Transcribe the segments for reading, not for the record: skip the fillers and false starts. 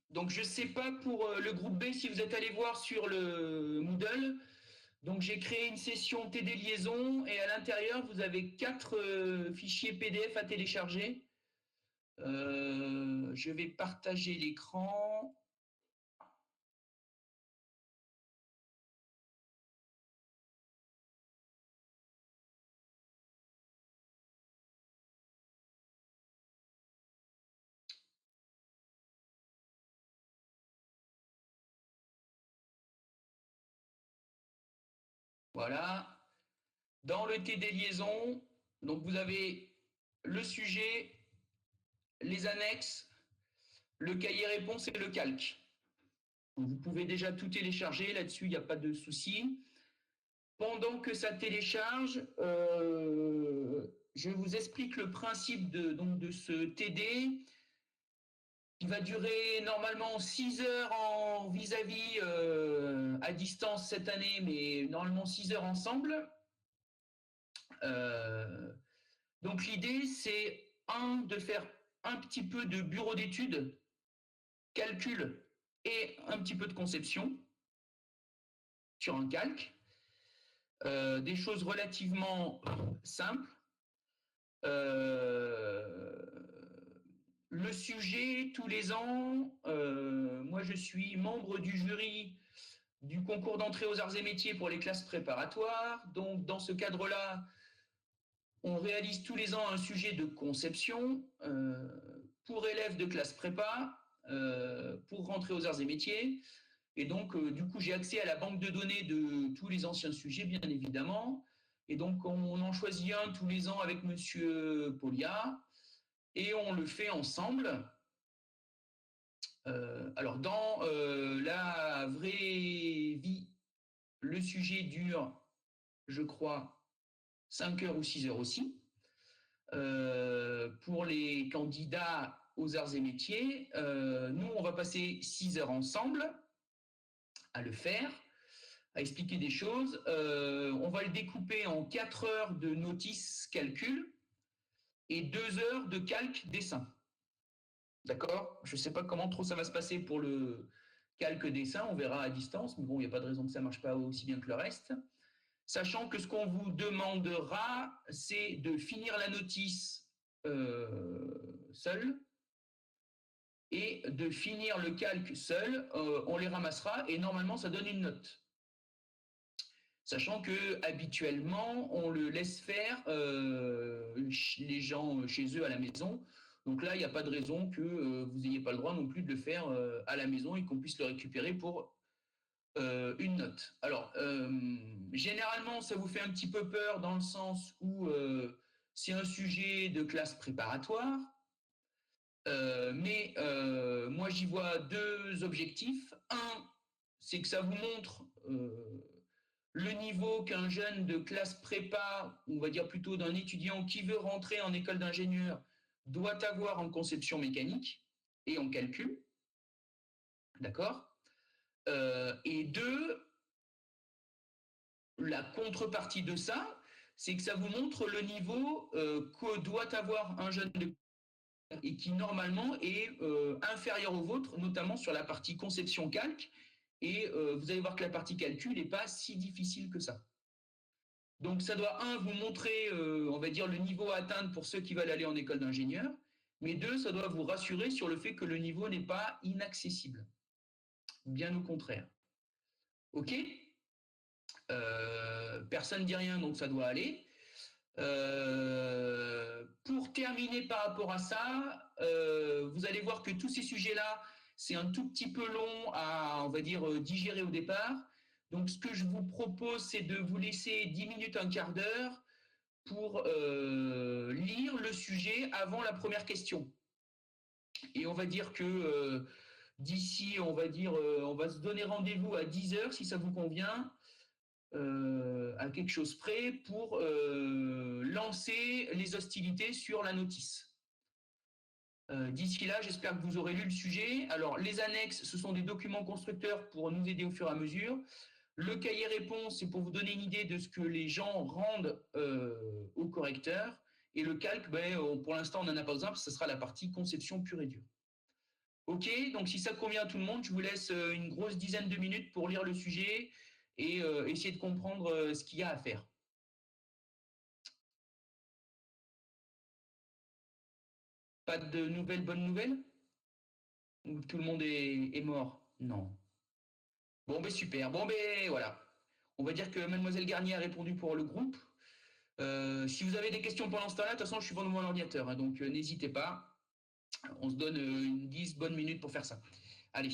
Donc, je ne sais pas pour le groupe B si vous êtes allé voir sur le Moodle. Donc, j'ai créé une session TD liaison et à l'intérieur, vous avez 4 fichiers PDF à télécharger. Je vais partager l'écran. Voilà. Dans le TD liaison, donc vous avez le sujet, les annexes, le cahier réponse et le calque. Donc, vous pouvez déjà tout télécharger, là-dessus, il n'y a pas de souci. Pendant que ça télécharge, je vous explique le principe de ce TD qui va durer normalement 6 heures en vis-à-vis à distance cette année, mais normalement 6 heures ensemble. Euh, donc l'idée, c'est de faire un petit peu de bureau d'études, calcul et un petit peu de conception sur un calque. Des choses relativement simples. Euh, le sujet, tous les ans, moi je suis membre du jury du concours d'entrée aux arts et métiers pour les classes préparatoires. Donc dans ce cadre-là, on réalise tous les ans un sujet de conception pour élèves de classe prépa pour rentrer aux arts et métiers. Et donc, du coup, j'ai accès à la banque de données de tous les anciens sujets, bien évidemment. Et donc, on en choisit un tous les ans avec Monsieur Polia et on le fait ensemble. Alors, dans la vraie vie, le sujet dure, je crois, 5 heures ou 6 heures aussi. Pour les candidats aux arts et métiers, nous, on va passer 6 heures ensemble à le faire, à expliquer des choses. On va le découper en 4 heures de notice calcul et 2 heures de calque dessin. D'accord? Je ne sais pas comment trop ça va se passer pour le calque dessin, on verra à distance, mais bon, il n'y a pas de raison que ça ne marche pas aussi bien que le reste. Sachant que ce qu'on vous demandera, c'est de finir la notice seul et de finir le calque seul. On les ramassera et normalement, ça donne une note. Sachant que habituellement, on le laisse faire les gens chez eux à la maison. Donc là, il n'y a pas de raison que vous n'ayez pas le droit non plus de le faire à la maison et qu'on puisse le récupérer pour une note. Alors, généralement, ça vous fait un petit peu peur dans le sens où c'est un sujet de classe préparatoire. Mais moi, j'y vois deux objectifs. Un, c'est que ça vous montre le niveau qu'un jeune de classe prépa, on va dire plutôt d'un étudiant qui veut rentrer en école d'ingénieur, doit avoir en conception mécanique et en calcul. D'accord. Et deux, la contrepartie de ça, c'est que ça vous montre le niveau que doit avoir un jeune de et qui normalement est inférieur au vôtre, notamment sur la partie conception calque. Et vous allez voir que la partie calcul n'est pas si difficile que ça. Donc ça doit, un, vous montrer, on va dire, le niveau à atteindre pour ceux qui veulent aller en école d'ingénieur, mais deux, ça doit vous rassurer sur le fait que le niveau n'est pas inaccessible. Bien au contraire. OK. Personne ne dit rien, donc ça doit aller. Pour terminer par rapport à ça, vous allez voir que tous ces sujets-là, c'est un tout petit peu long à, on va dire, digérer au départ. Donc, ce que je vous propose, c'est de vous laisser 10 minutes, un quart d'heure pour lire le sujet avant la première question. Et on va dire que d'ici, on va dire, on va se donner rendez-vous à 10 heures si ça vous convient. À quelque chose près pour lancer les hostilités sur la notice. D'ici là, j'espère que vous aurez lu le sujet. Alors, les annexes, ce sont des documents constructeurs pour nous aider au fur et à mesure. Le cahier réponse, c'est pour vous donner une idée de ce que les gens rendent au correcteur. Et le calque, ben, pour l'instant, on n'en a pas besoin, parce que ce sera la partie conception pure et dure. Ok, donc si ça convient à tout le monde, je vous laisse une grosse dizaine de minutes pour lire le sujet et essayer de comprendre ce qu'il y a à faire. Pas de nouvelles, bonnes nouvelles? Ou tout le monde est mort? Non. Bon, ben super. Bon, ben voilà. On va dire que Mademoiselle Garnier a répondu pour le groupe. Si vous avez des questions pendant ce temps-là, de toute façon, je suis devant mon ordinateur, hein, donc n'hésitez pas. On se donne une 10 bonnes minutes pour faire ça. Allez.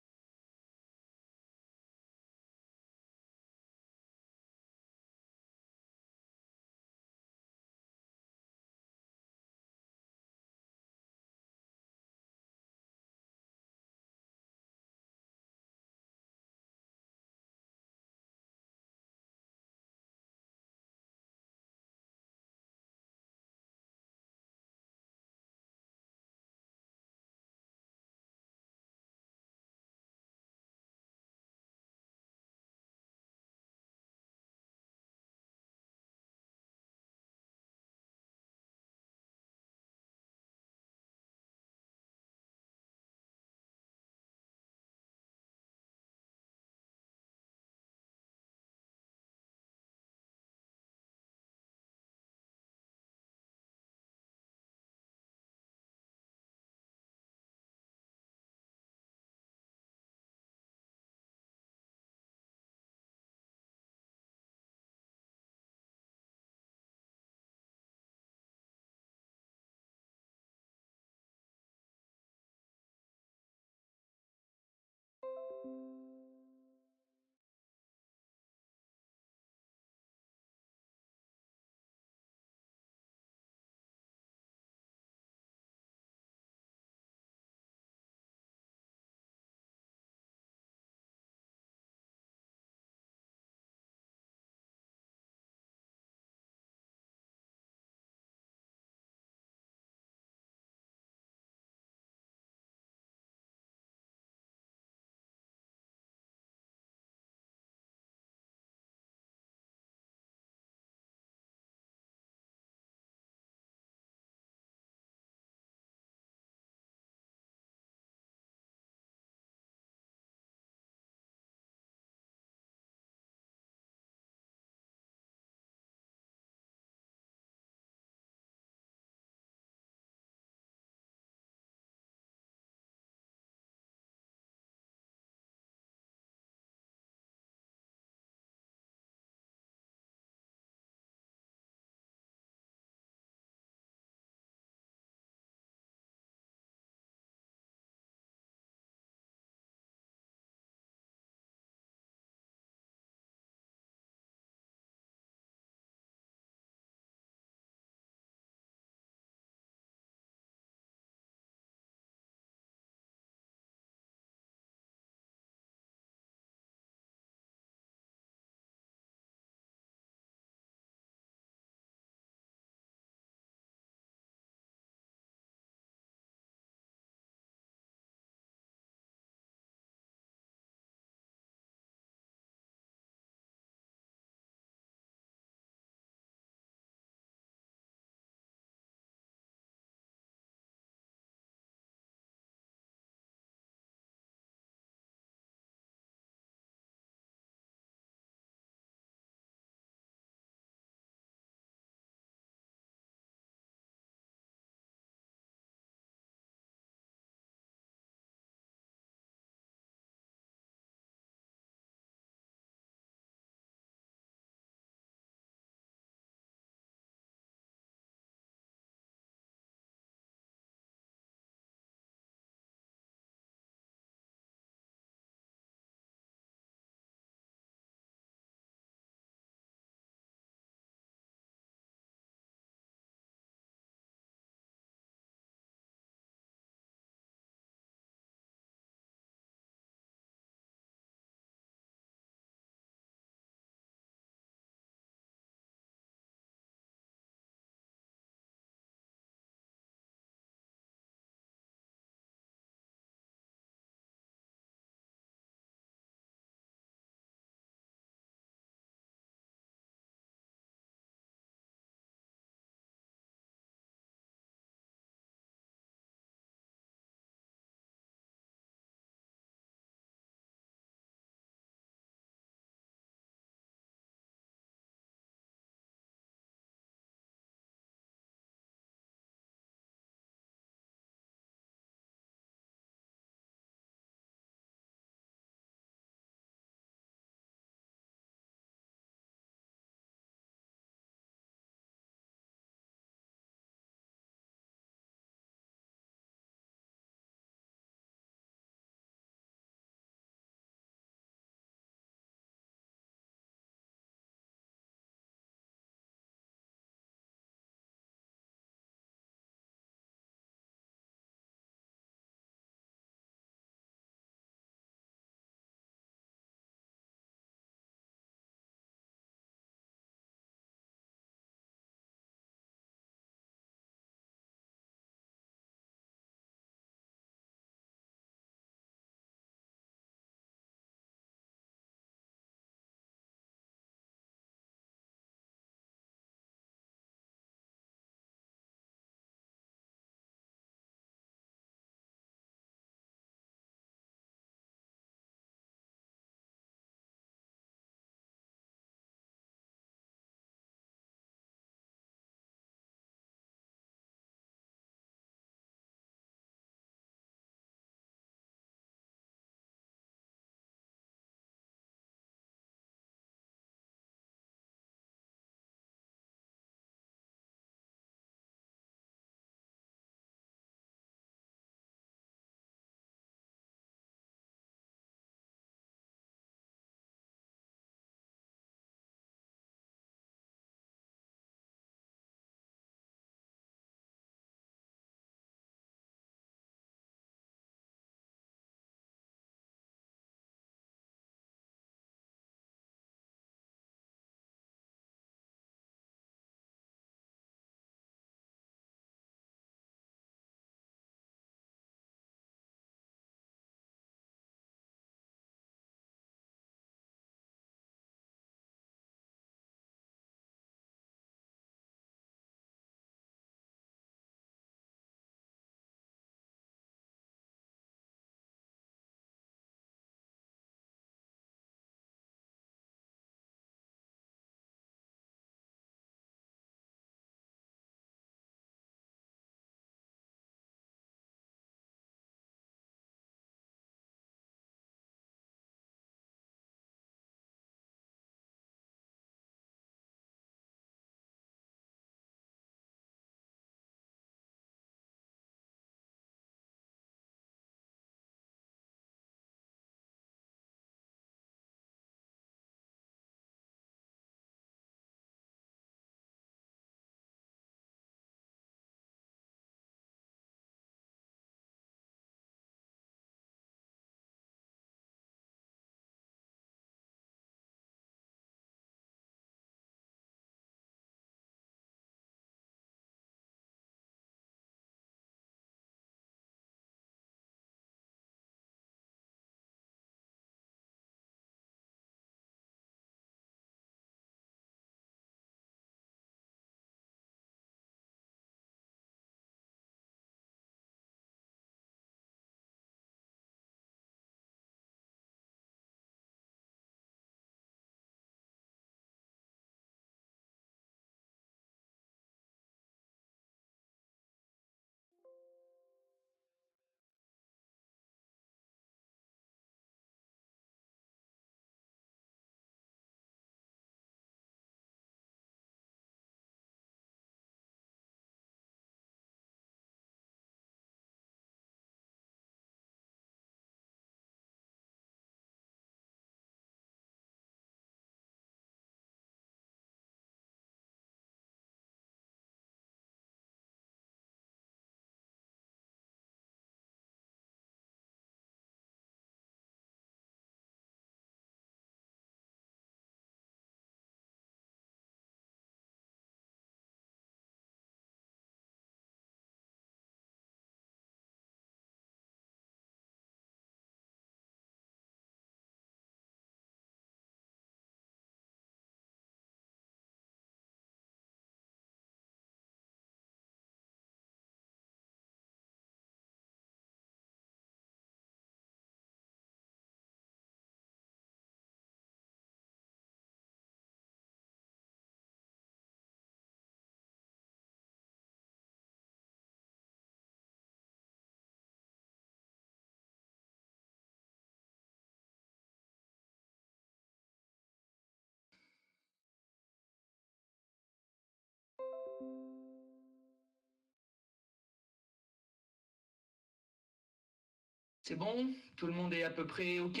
C'est bon? Tout le monde est à peu près OK?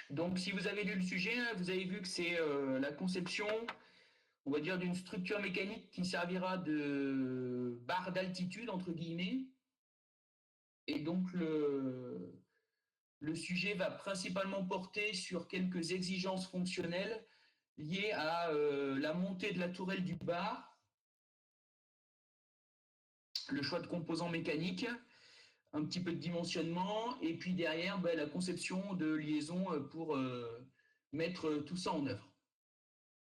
Donc, si vous avez lu le sujet, vous avez vu que c'est la conception, on va dire, d'une structure mécanique qui servira de barre d'altitude, entre guillemets. Et donc, le sujet va principalement porter sur quelques exigences fonctionnelles liées à la montée de la tourelle du bar, le choix de composants mécaniques, un petit peu de dimensionnement, et puis derrière, ben, la conception de liaison pour mettre tout ça en œuvre.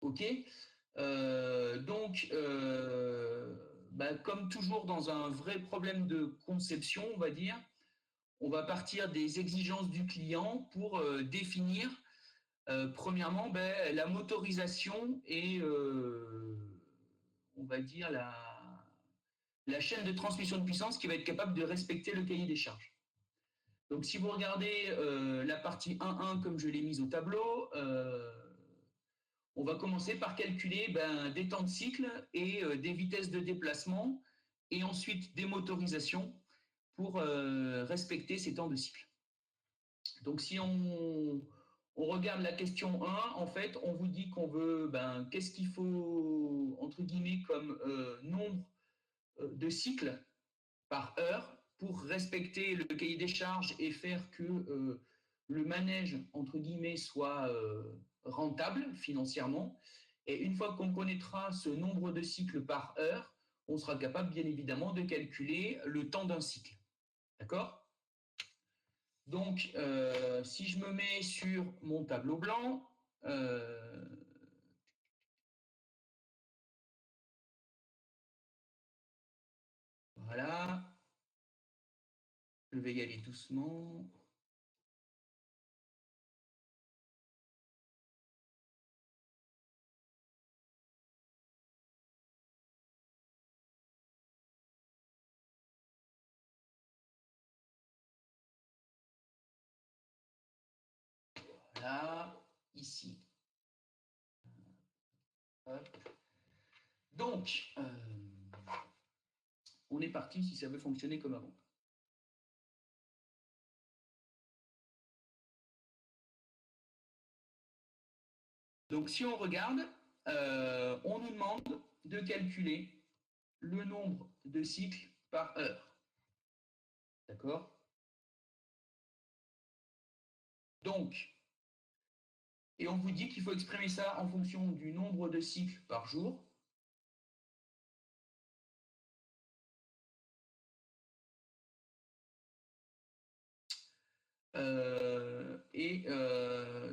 OK. Donc, ben, comme toujours dans un vrai problème de conception, on va dire, on va partir des exigences du client pour définir, premièrement, ben, la motorisation et, on va dire, la chaîne de transmission de puissance qui va être capable de respecter le cahier des charges. Donc, si vous regardez la partie 1.1 comme je l'ai mise au tableau, on va commencer par calculer ben, des temps de cycle et des vitesses de déplacement et ensuite des motorisations pour respecter ces temps de cycle. Donc, si on regarde la question 1, en fait, on vous dit qu'on veut, ben, qu'est-ce qu'il faut, entre guillemets, comme nombre de cycles par heure pour respecter le cahier des charges et faire que le manège, entre guillemets, soit rentable financièrement. Et une fois qu'on connaîtra ce nombre de cycles par heure, on sera capable, bien évidemment, de calculer le temps d'un cycle. D'accord? Donc, si je me mets sur mon tableau blanc, voilà, je vais y aller doucement. Voilà, ici. Hop. Donc, on est parti si ça veut fonctionner comme avant. Donc, si on regarde, on nous demande de calculer le nombre de cycles par heure. D'accord? Donc, et on vous dit qu'il faut exprimer ça en fonction du nombre de cycles par jour. Et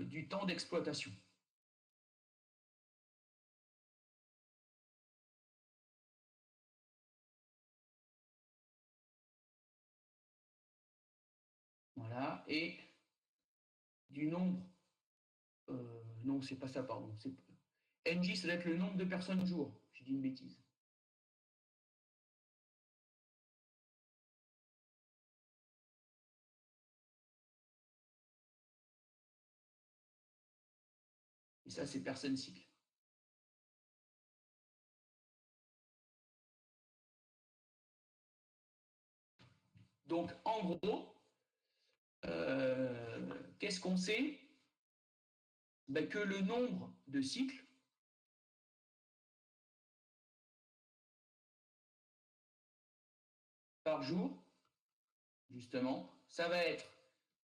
du temps d'exploitation. Voilà, et du nombre. Non, c'est pas ça, pardon. NJ, ça doit être le nombre de personnes jour. J'ai dit une bêtise. Et ça, c'est personne cycle. Donc, en gros, qu'est-ce qu'on sait? Ben, que le nombre de cycles par jour, justement, ça va être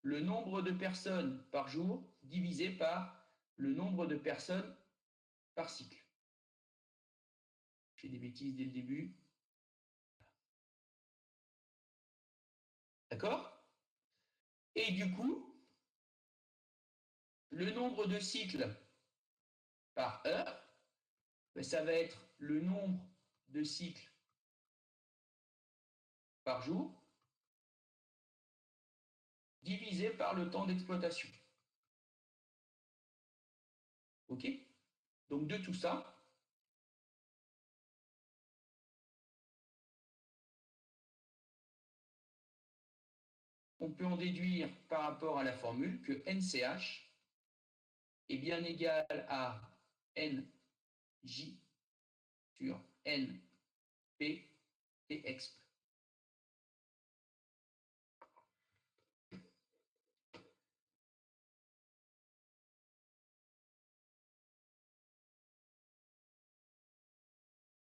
le nombre de personnes par jour divisé par le nombre de personnes par cycle. J'ai des bêtises dès le début. D'accord? Et du coup, le nombre de cycles par heure, ben, ça va être le nombre de cycles par jour divisé par le temps d'exploitation. OK? Donc, de tout ça, on peut en déduire par rapport à la formule que NCH est bien égal à NJ sur NP et exp.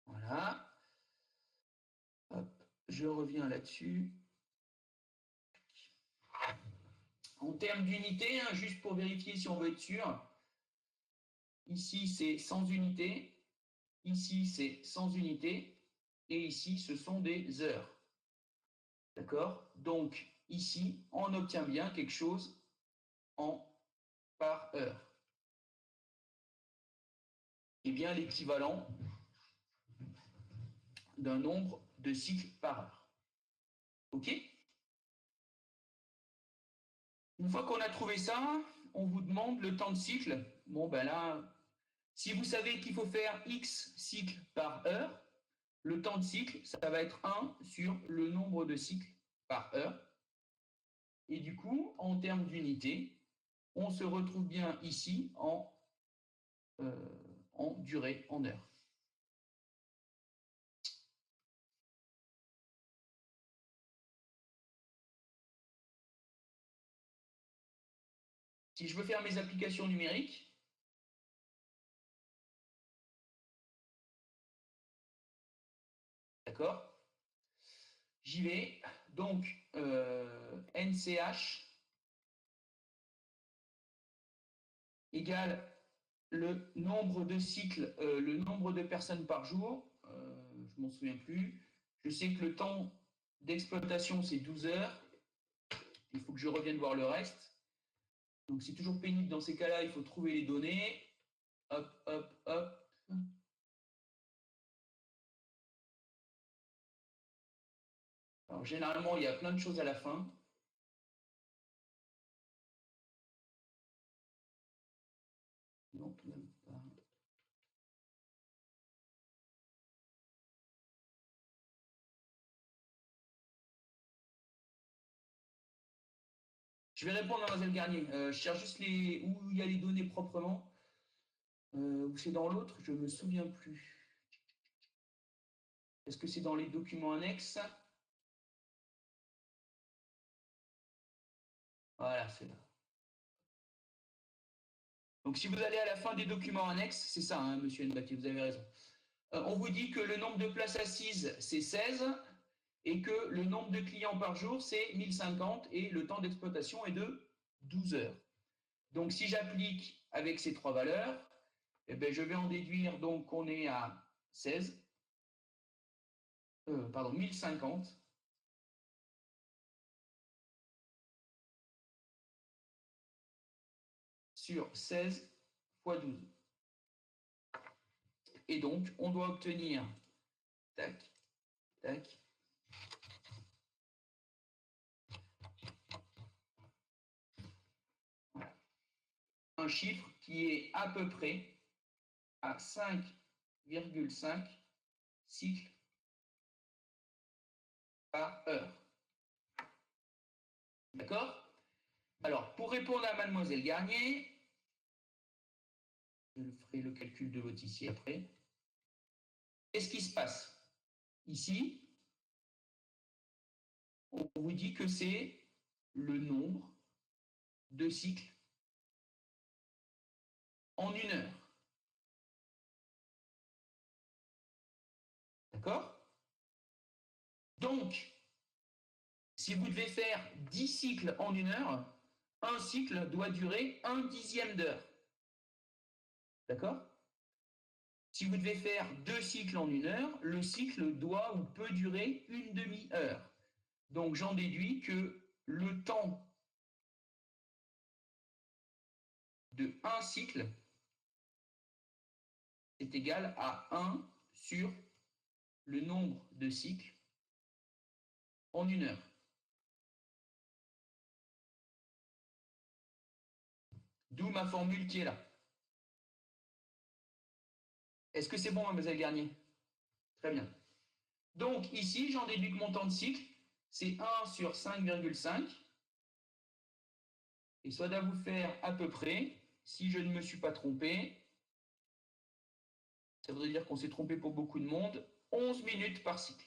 Voilà. Hop, je reviens là-dessus. En termes d'unité, hein, juste pour vérifier si on veut être sûr, ici c'est sans unité, ici c'est sans unité, et ici ce sont des heures. D'accord? Donc ici, on obtient bien quelque chose en par heure. Et bien l'équivalent d'un nombre de cycles par heure. OK? Une fois qu'on a trouvé ça, on vous demande le temps de cycle. Bon, ben là, si vous savez qu'il faut faire X cycles par heure, le temps de cycle, ça va être 1 sur le nombre de cycles par heure. Et du coup, en termes d'unité, on se retrouve bien ici en durée, en heure. Si je veux faire mes applications numériques, d'accord, j'y vais. Donc, NCH égale le nombre de cycles, le nombre de personnes par jour. Je m'en souviens plus. Je sais que le temps d'exploitation, c'est 12 heures. Il faut que je revienne voir le reste. Donc, c'est toujours pénible dans ces cas-là. Il faut trouver les données. Hop, hop, hop. Alors, généralement, il y a plein de choses à la fin. Donc, même pas. Je vais répondre, mademoiselle Garnier. Je cherche juste où il y a les données proprement. Ou c'est dans l'autre, je ne me souviens plus. Est-ce que c'est dans les documents annexes? Voilà, c'est là. Donc, si vous allez à la fin des documents annexes, c'est ça, hein, monsieur Nbati, vous avez raison. On vous dit que le nombre de places assises, c'est 16 et que le nombre de clients par jour, c'est 1050 et le temps d'exploitation est de 12 heures. Donc, si j'applique avec ces trois valeurs, eh bien, je vais en déduire donc qu'on est à 16, pardon, 1050 sur 16 fois 12. Et donc, on doit obtenir, tac, tac, voilà, un chiffre qui est à peu près à 5,5 cycles par heure. D'accord? Alors, pour répondre à mademoiselle Garnier, je ferai le calcul de l'autre ici après. Qu'est-ce qui se passe? Ici, on vous dit que c'est le nombre de cycles en une heure. D'accord? Donc, si vous devez faire 10 cycles en une heure, un cycle doit durer 1/10 d'heure. D'accord? Si vous devez faire 2 cycles en une heure, le cycle doit ou peut durer une demi-heure. Donc j'en déduis que le temps de un cycle est égal à 1 sur le nombre de cycles en une heure. D'où ma formule qui est là. Est-ce que c'est bon, mademoiselle Garnier? Très bien. Donc ici, j'en déduis que mon temps de cycle, c'est 1 sur 5,5. Et ça doit vous faire à peu près, si je ne me suis pas trompé, ça voudrait dire qu'on s'est trompé pour beaucoup de monde, 11 minutes par cycle.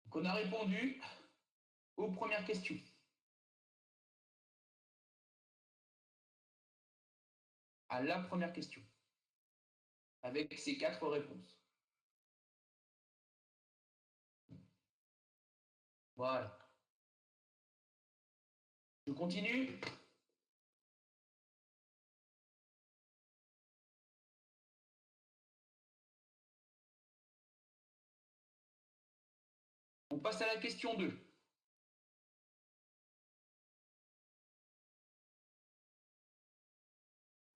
Donc on a répondu aux premières questions. À la première question. Avec ces 4 réponses. Voilà. Je continue. On passe à la question 2.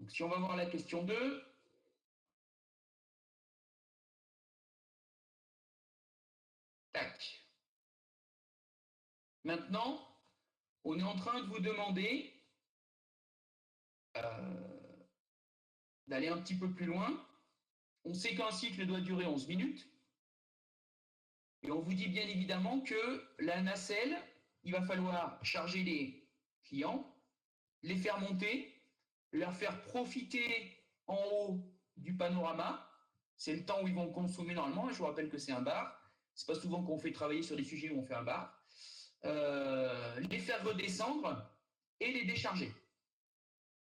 Donc si on va voir la question 2, tac. Maintenant, on est en train de vous demander d'aller un petit peu plus loin. On sait qu'un cycle doit durer 11 minutes. Et on vous dit bien évidemment que la nacelle, il va falloir charger les clients, les faire monter, leur faire profiter en haut du panorama. C'est le temps où ils vont consommer normalement. Je vous rappelle que c'est un bar. C'est pas souvent qu'on fait travailler sur des sujets où on fait un bar. Les faire redescendre et les décharger.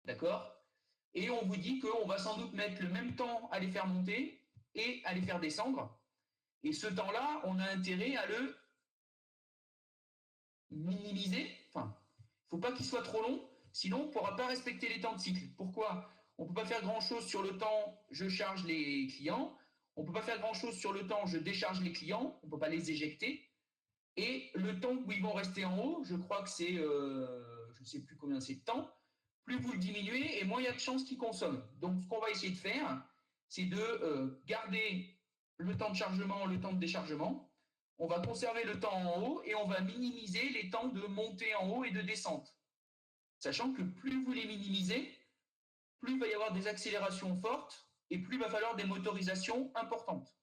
D'accord? Et on vous dit qu'on va sans doute mettre le même temps à les faire monter et à les faire descendre. Et ce temps-là, on a intérêt à le minimiser. Enfin, il ne faut pas qu'il soit trop long, sinon on ne pourra pas respecter les temps de cycle. Pourquoi? On ne peut pas faire grand-chose sur le temps je charge les clients, on ne peut pas faire grand-chose sur le temps je décharge les clients, on ne peut pas les éjecter. Et le temps où ils vont rester en haut, je crois que c'est, je ne sais plus combien c'est de temps, plus vous le diminuez et moins il y a de chances qu'ils consomment. Donc ce qu'on va essayer de faire, c'est de garder le temps de chargement, le temps de déchargement. On va conserver le temps en haut et on va minimiser les temps de montée en haut et de descente. Sachant que plus vous les minimisez, plus il va y avoir des accélérations fortes et plus il va falloir des motorisations importantes.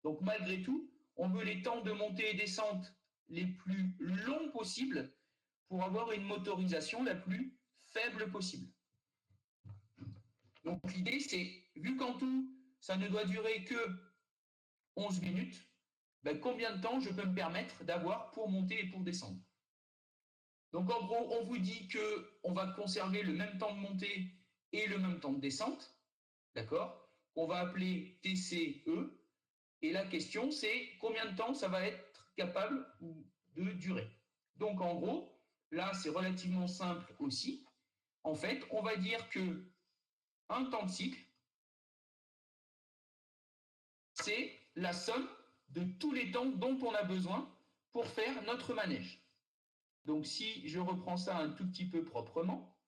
Donc malgré tout, on veut les temps de montée et descente les plus longs possibles pour avoir une motorisation la plus faible possible. Donc l'idée, c'est, vu qu'en tout, ça ne doit durer que 11 minutes, ben, combien de temps je peux me permettre d'avoir pour monter et pour descendre. Donc en gros, on vous dit qu'on va conserver le même temps de montée et le même temps de descente, d'accord? On va appeler TCE. Et la question, c'est combien de temps ça va être capable de durer. Donc en gros, là, c'est relativement simple aussi. En fait, on va dire que un temps de cycle, c'est la somme de tous les temps dont on a besoin pour faire notre manège. Donc si je reprends ça un tout petit peu proprement,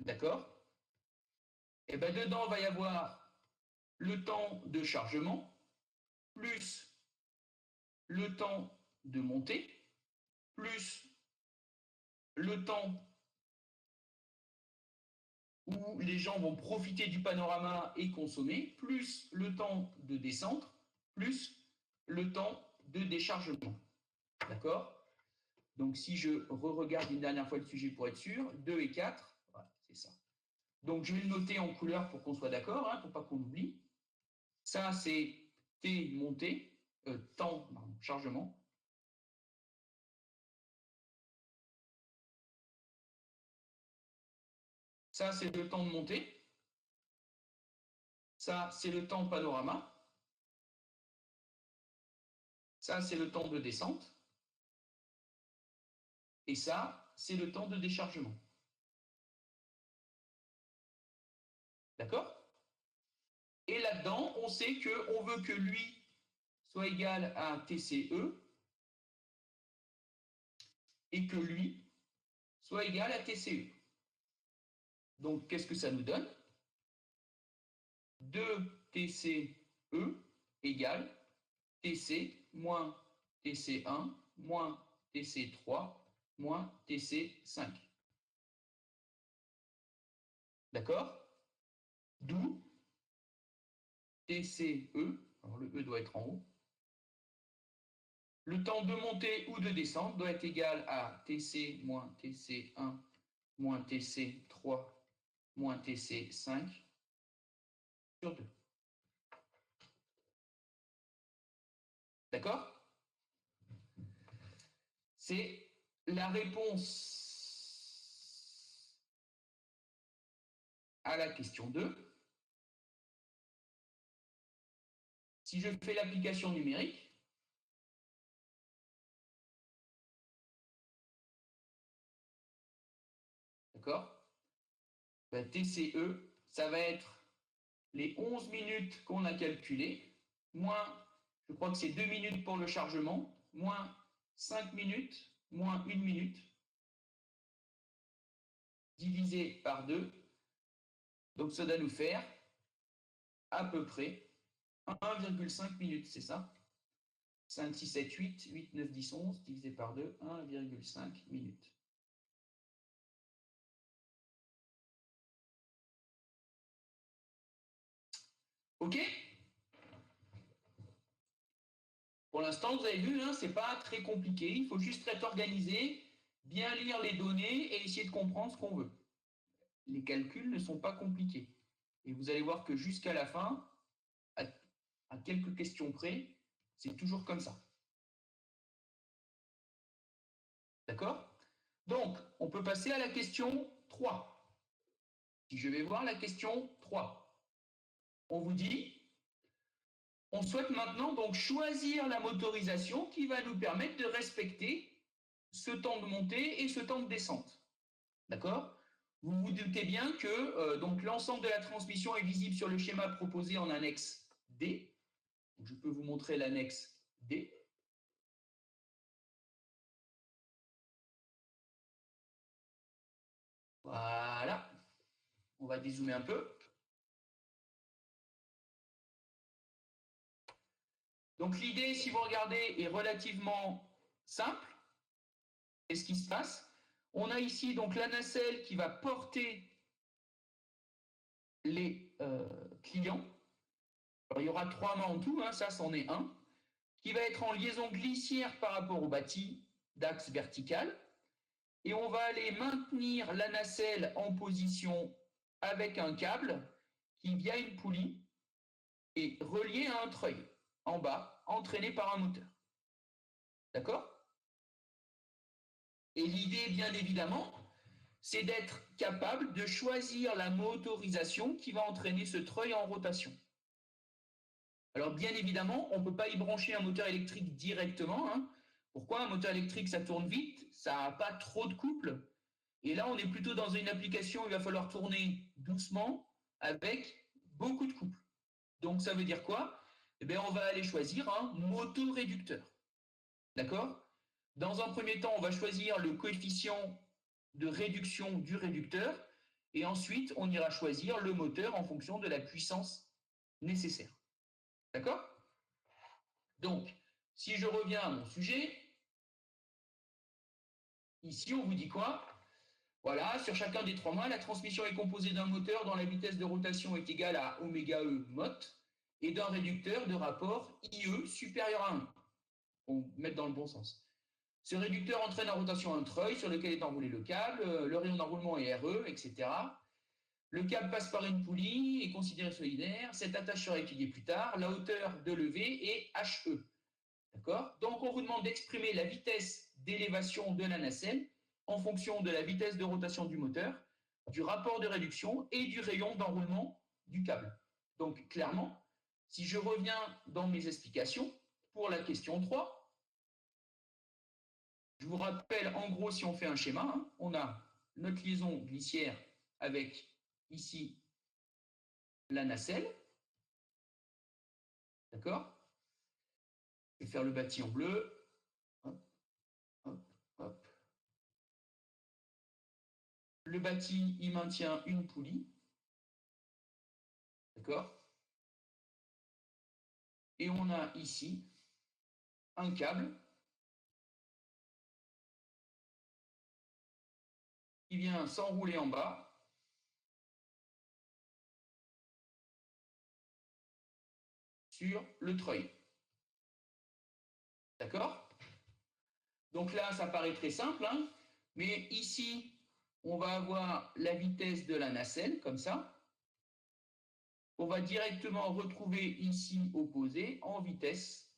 d'accord? Et bien dedans, il va y avoir le temps de chargement, plus le temps de montée, plus le temps où les gens vont profiter du panorama et consommer, plus le temps de descente, plus le temps de déchargement. D'accord? Donc si je re-regarde une dernière fois le sujet pour être sûr, 2 et 4, voilà, c'est ça. Donc je vais le noter en couleur pour qu'on soit d'accord, hein, pour pas qu'on oublie. Ça, c'est T montée, temps, pardon, chargement. Ça, c'est le temps de montée. Ça, c'est le temps panorama. Ça, c'est le temps de descente. Et ça, c'est le temps de déchargement. D'accord? Et là-dedans, on sait qu'on veut que lui soit égal à TCE et que lui soit égal à TCE. Donc, qu'est-ce que ça nous donne? 2TCE égale TC moins TC1 moins TC3 moins TC5. D'accord? D'où TCE, alors le E doit être en haut, le temps de montée ou de descente doit être égal à TC moins TC1 moins TC3 moins TC5 sur 2. D'accord? C'est la réponse à la question 2. Si je fais l'application numérique, d'accord, ben, TCE, ça va être les 11 minutes qu'on a calculées, moins, je crois que c'est 2 minutes pour le chargement, moins 5 minutes, moins 1 minute, divisé par 2. Donc ça doit nous faire à peu près 1,5 minutes, c'est ça? 5, 6, 7, 8, 8, 9, 10, 11, divisé par 2, 1,5 minutes. OK? Pour l'instant, vous avez vu, hein, ce n'est pas très compliqué. Il faut juste être organisé, bien lire les données et essayer de comprendre ce qu'on veut. Les calculs ne sont pas compliqués. Et vous allez voir que jusqu'à la fin, à quelques questions près, c'est toujours comme ça. D'accord? Donc, on peut passer à la question 3. Si je vais voir la question 3, on vous dit, on souhaite maintenant donc choisir la motorisation qui va nous permettre de respecter ce temps de montée et ce temps de descente. D'accord? Vous vous doutez bien que donc l'ensemble de la transmission est visible sur le schéma proposé en annexe D. Donc, je peux vous montrer l'annexe D. Voilà. On va dézoomer un peu. Donc l'idée, si vous regardez, est relativement simple. Qu'est-ce qui se passe? On a ici donc la nacelle qui va porter les clients. Alors, il y aura 3 mâts en tout, hein, ça c'en est un, qui va être en liaison glissière par rapport au bâti d'axe vertical. Et on va aller maintenir la nacelle en position avec un câble qui, via une poulie, est relié à un treuil en bas, entraîné par un moteur. D'accord? Et l'idée, bien évidemment, c'est d'être capable de choisir la motorisation qui va entraîner ce treuil en rotation. Alors, bien évidemment, on ne peut pas y brancher un moteur électrique directement. Hein. Pourquoi? Un moteur électrique, ça tourne vite, ça n'a pas trop de couple. Et là, on est plutôt dans une application où il va falloir tourner doucement avec beaucoup de couple. Donc, ça veut dire quoi? Eh bien, on va aller choisir un motoréducteur. D'accord? Dans un premier temps, on va choisir le coefficient de réduction du réducteur et ensuite, on ira choisir le moteur en fonction de la puissance nécessaire. D'accord? Donc, si je reviens à mon sujet, ici, on vous dit quoi? Voilà, sur chacun des 3 mâts, la transmission est composée d'un moteur dont la vitesse de rotation est égale à ωe mot et d'un réducteur de rapport IE supérieur à 1. On met dans le bon sens. Ce réducteur entraîne en rotation un treuil sur lequel est enroulé le câble, le rayon d'enroulement est RE, etc. Le câble passe par une poulie, est considéré solidaire. Cette attache sera étudiée plus tard. La hauteur de levée est HE. D'accord? Donc, on vous demande d'exprimer la vitesse d'élévation de la nacelle en fonction de la vitesse de rotation du moteur, du rapport de réduction et du rayon d'enroulement du câble. Donc, clairement, si je reviens dans mes explications, pour la question 3, je vous rappelle, en gros, si on fait un schéma, hein, on a notre liaison glissière avec, ici, la nacelle. D'accord? Je vais faire le bâti en bleu. Hop, hop, hop. Le bâti, il maintient une poulie. D'accord? et on a ici un câble qui vient s'enrouler en bas sur le treuil. D'accord? Donc là, ça paraît très simple, hein, mais ici, on va avoir la vitesse de la nacelle, comme ça. On va directement retrouver ici opposé en vitesse.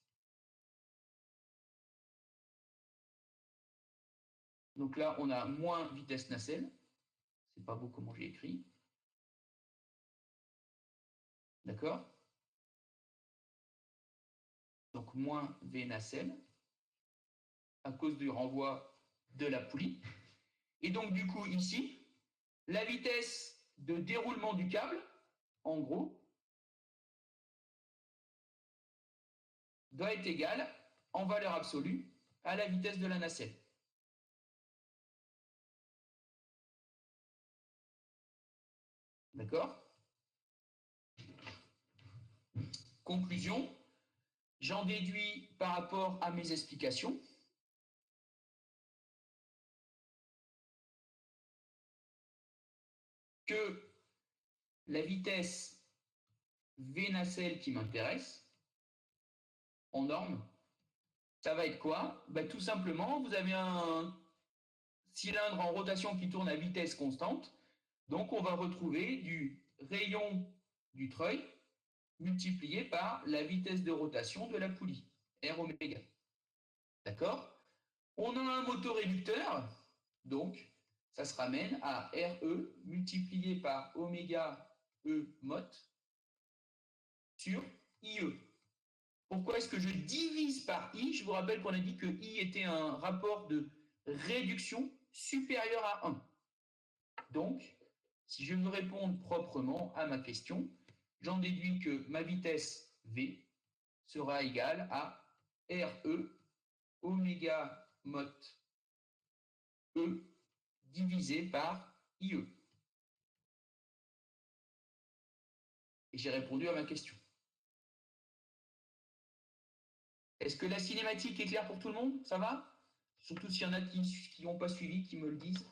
Donc là, on a moins vitesse nacelle. C'est pas beau comment j'ai écrit. D'accord? Donc moins V nacelle à cause du renvoi de la poulie. Et donc du coup ici, la vitesse de déroulement du câble, en gros, doit être égale en valeur absolue à la vitesse de la nacelle. D'accord? Conclusion, j'en déduis par rapport à mes explications que la vitesse V nacelle qui m'intéresse, en norme, ça va être quoi? Ben, tout simplement, vous avez un cylindre en rotation qui tourne à vitesse constante. Donc, on va retrouver du rayon du treuil multiplié par la vitesse de rotation de la poulie, R oméga. D'accord? On a un motoréducteur, donc ça se ramène à RE multiplié par oméga E mot sur IE. Pourquoi est-ce que je divise par I? Je vous rappelle qu'on a dit que I était un rapport de réduction supérieur à 1. Donc, si je veux répondre proprement à ma question, j'en déduis que ma vitesse V sera égale à RE oméga mot E divisé par IE. Et j'ai répondu à ma question. Est-ce que la cinématique est claire pour tout le monde? Ça va? Surtout s'il y en a qui n'ont pas suivi, qui me le disent.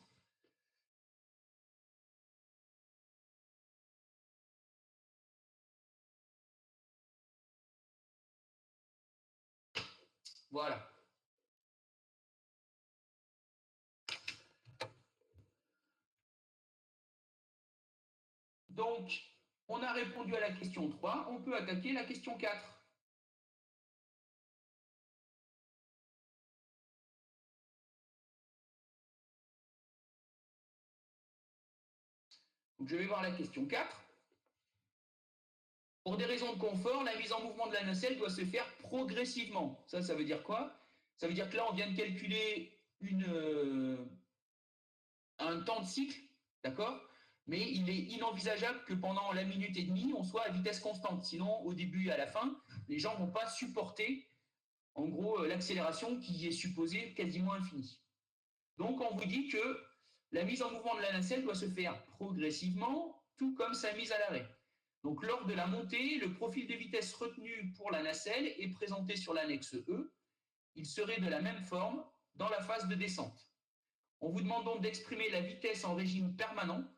Voilà. Donc, on a répondu à la question 3, on peut attaquer la question 4. Donc, je vais voir la question 4. Pour des raisons de confort, la mise en mouvement de la nacelle doit se faire progressivement. Ça veut dire quoi? Ça veut dire que là, on vient de calculer un temps de cycle, d'accord? Mais il est inenvisageable que pendant la minute et demie, on soit à vitesse constante. Sinon, au début et à la fin, les gens ne vont pas supporter, en gros, l'accélération qui est supposée quasiment infinie. Donc, on vous dit que la mise en mouvement de la nacelle doit se faire progressivement, tout comme sa mise à l'arrêt. Donc, lors de la montée, le profil de vitesse retenu pour la nacelle est présenté sur l'annexe E. Il serait de la même forme dans la phase de descente. On vous demande donc d'exprimer la vitesse en régime permanent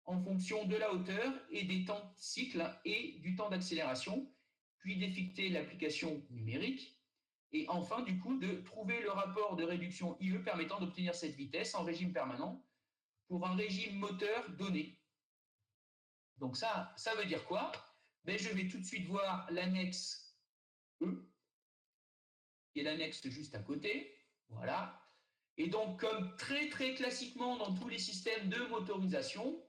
en fonction de la hauteur et des temps de cycle et du temps d'accélération, puis d'effectuer l'application numérique. Et enfin, du coup, de trouver le rapport de réduction IE permettant d'obtenir cette vitesse en régime permanent pour un régime moteur donné. Donc ça veut dire quoi? Ben, je vais tout de suite voir l'annexe E, qui est l'annexe juste à côté. Voilà. Et donc, comme très classiquement dans tous les systèmes de motorisation,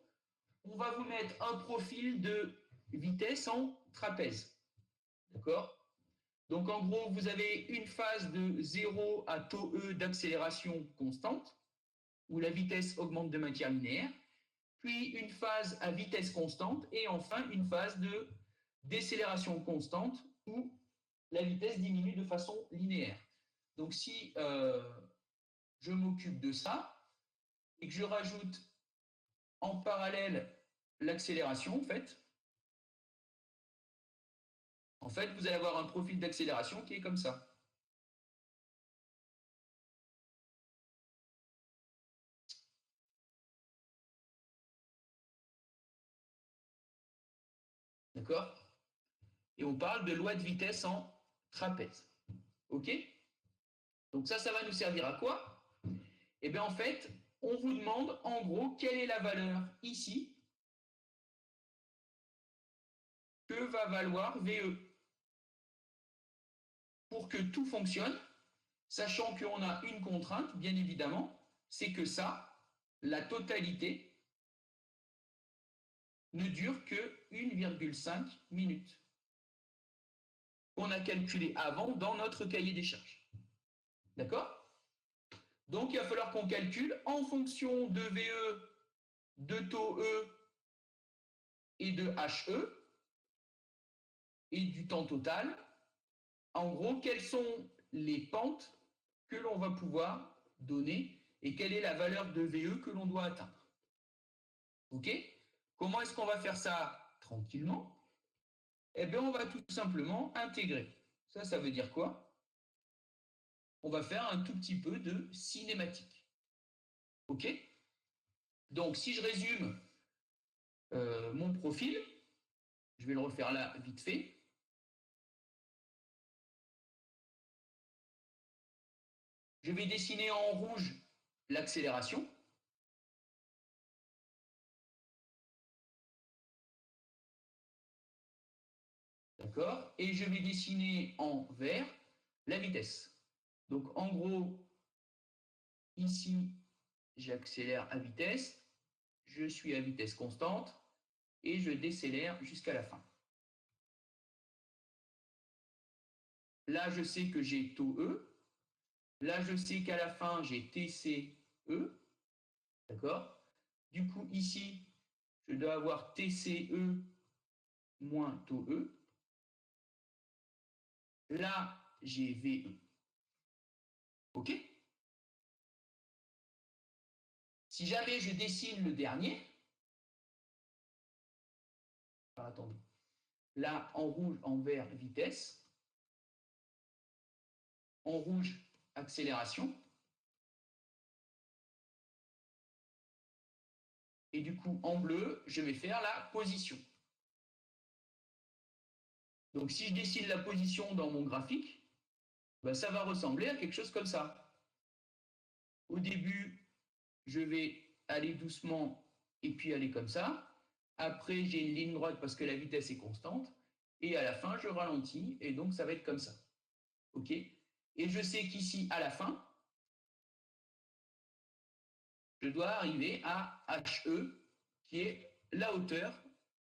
on va vous mettre un profil de vitesse en trapèze. D'accord? Donc, en gros, vous avez une phase de 0 à taux E d'accélération constante, où la vitesse augmente de manière linéaire, puis une phase à vitesse constante, et enfin une phase de décélération constante, où la vitesse diminue de façon linéaire. Donc, si je m'occupe de ça, et que je rajoute en parallèle l'accélération, en fait, En fait, vous allez avoir un profil d'accélération qui est comme ça. D'accord? Et on parle de loi de vitesse en trapèze. OK? Donc ça va nous servir à quoi? Eh bien, en fait, on vous demande, en gros, quelle est la valeur ici que va valoir VE pour que tout fonctionne, sachant qu'on a une contrainte, bien évidemment, c'est que ça, la totalité, ne dure que 1,5 minutes qu'on a calculé avant dans notre cahier des charges. D'accord? Donc, il va falloir qu'on calcule en fonction de VE, de taux E et de HE et du temps total, en gros, quelles sont les pentes que l'on va pouvoir donner et quelle est la valeur de VE que l'on doit atteindre. OK? Comment est-ce qu'on va faire ça tranquillement? Eh bien, on va tout simplement intégrer. Ça veut dire quoi? On va faire un tout petit peu de cinématique. OK? Donc, si je résume mon profil, je vais le refaire là vite fait. Je vais dessiner en rouge l'accélération. D'accord? Et je vais dessiner en vert la vitesse. Donc, en gros, ici, j'accélère à vitesse, je suis à vitesse constante et je décélère jusqu'à la fin. Là, je sais que j'ai taux E. Là, je sais qu'à la fin, j'ai TCE. D'accord? Du coup, ici, je dois avoir TCE moins taux E. Là, j'ai VE. OK? Si jamais je dessine le dernier, attendez, là, en rouge, en vert, vitesse, en rouge, accélération, et du coup, en bleu, je vais faire la position. Donc, si je dessine la position dans mon graphique, ben, ça va ressembler à quelque chose comme ça. Au début, je vais aller doucement et puis aller comme ça. Après, j'ai une ligne droite parce que la vitesse est constante. Et à la fin, je ralentis et donc ça va être comme ça. OK? Et je sais qu'ici, à la fin, je dois arriver à HE, qui est la hauteur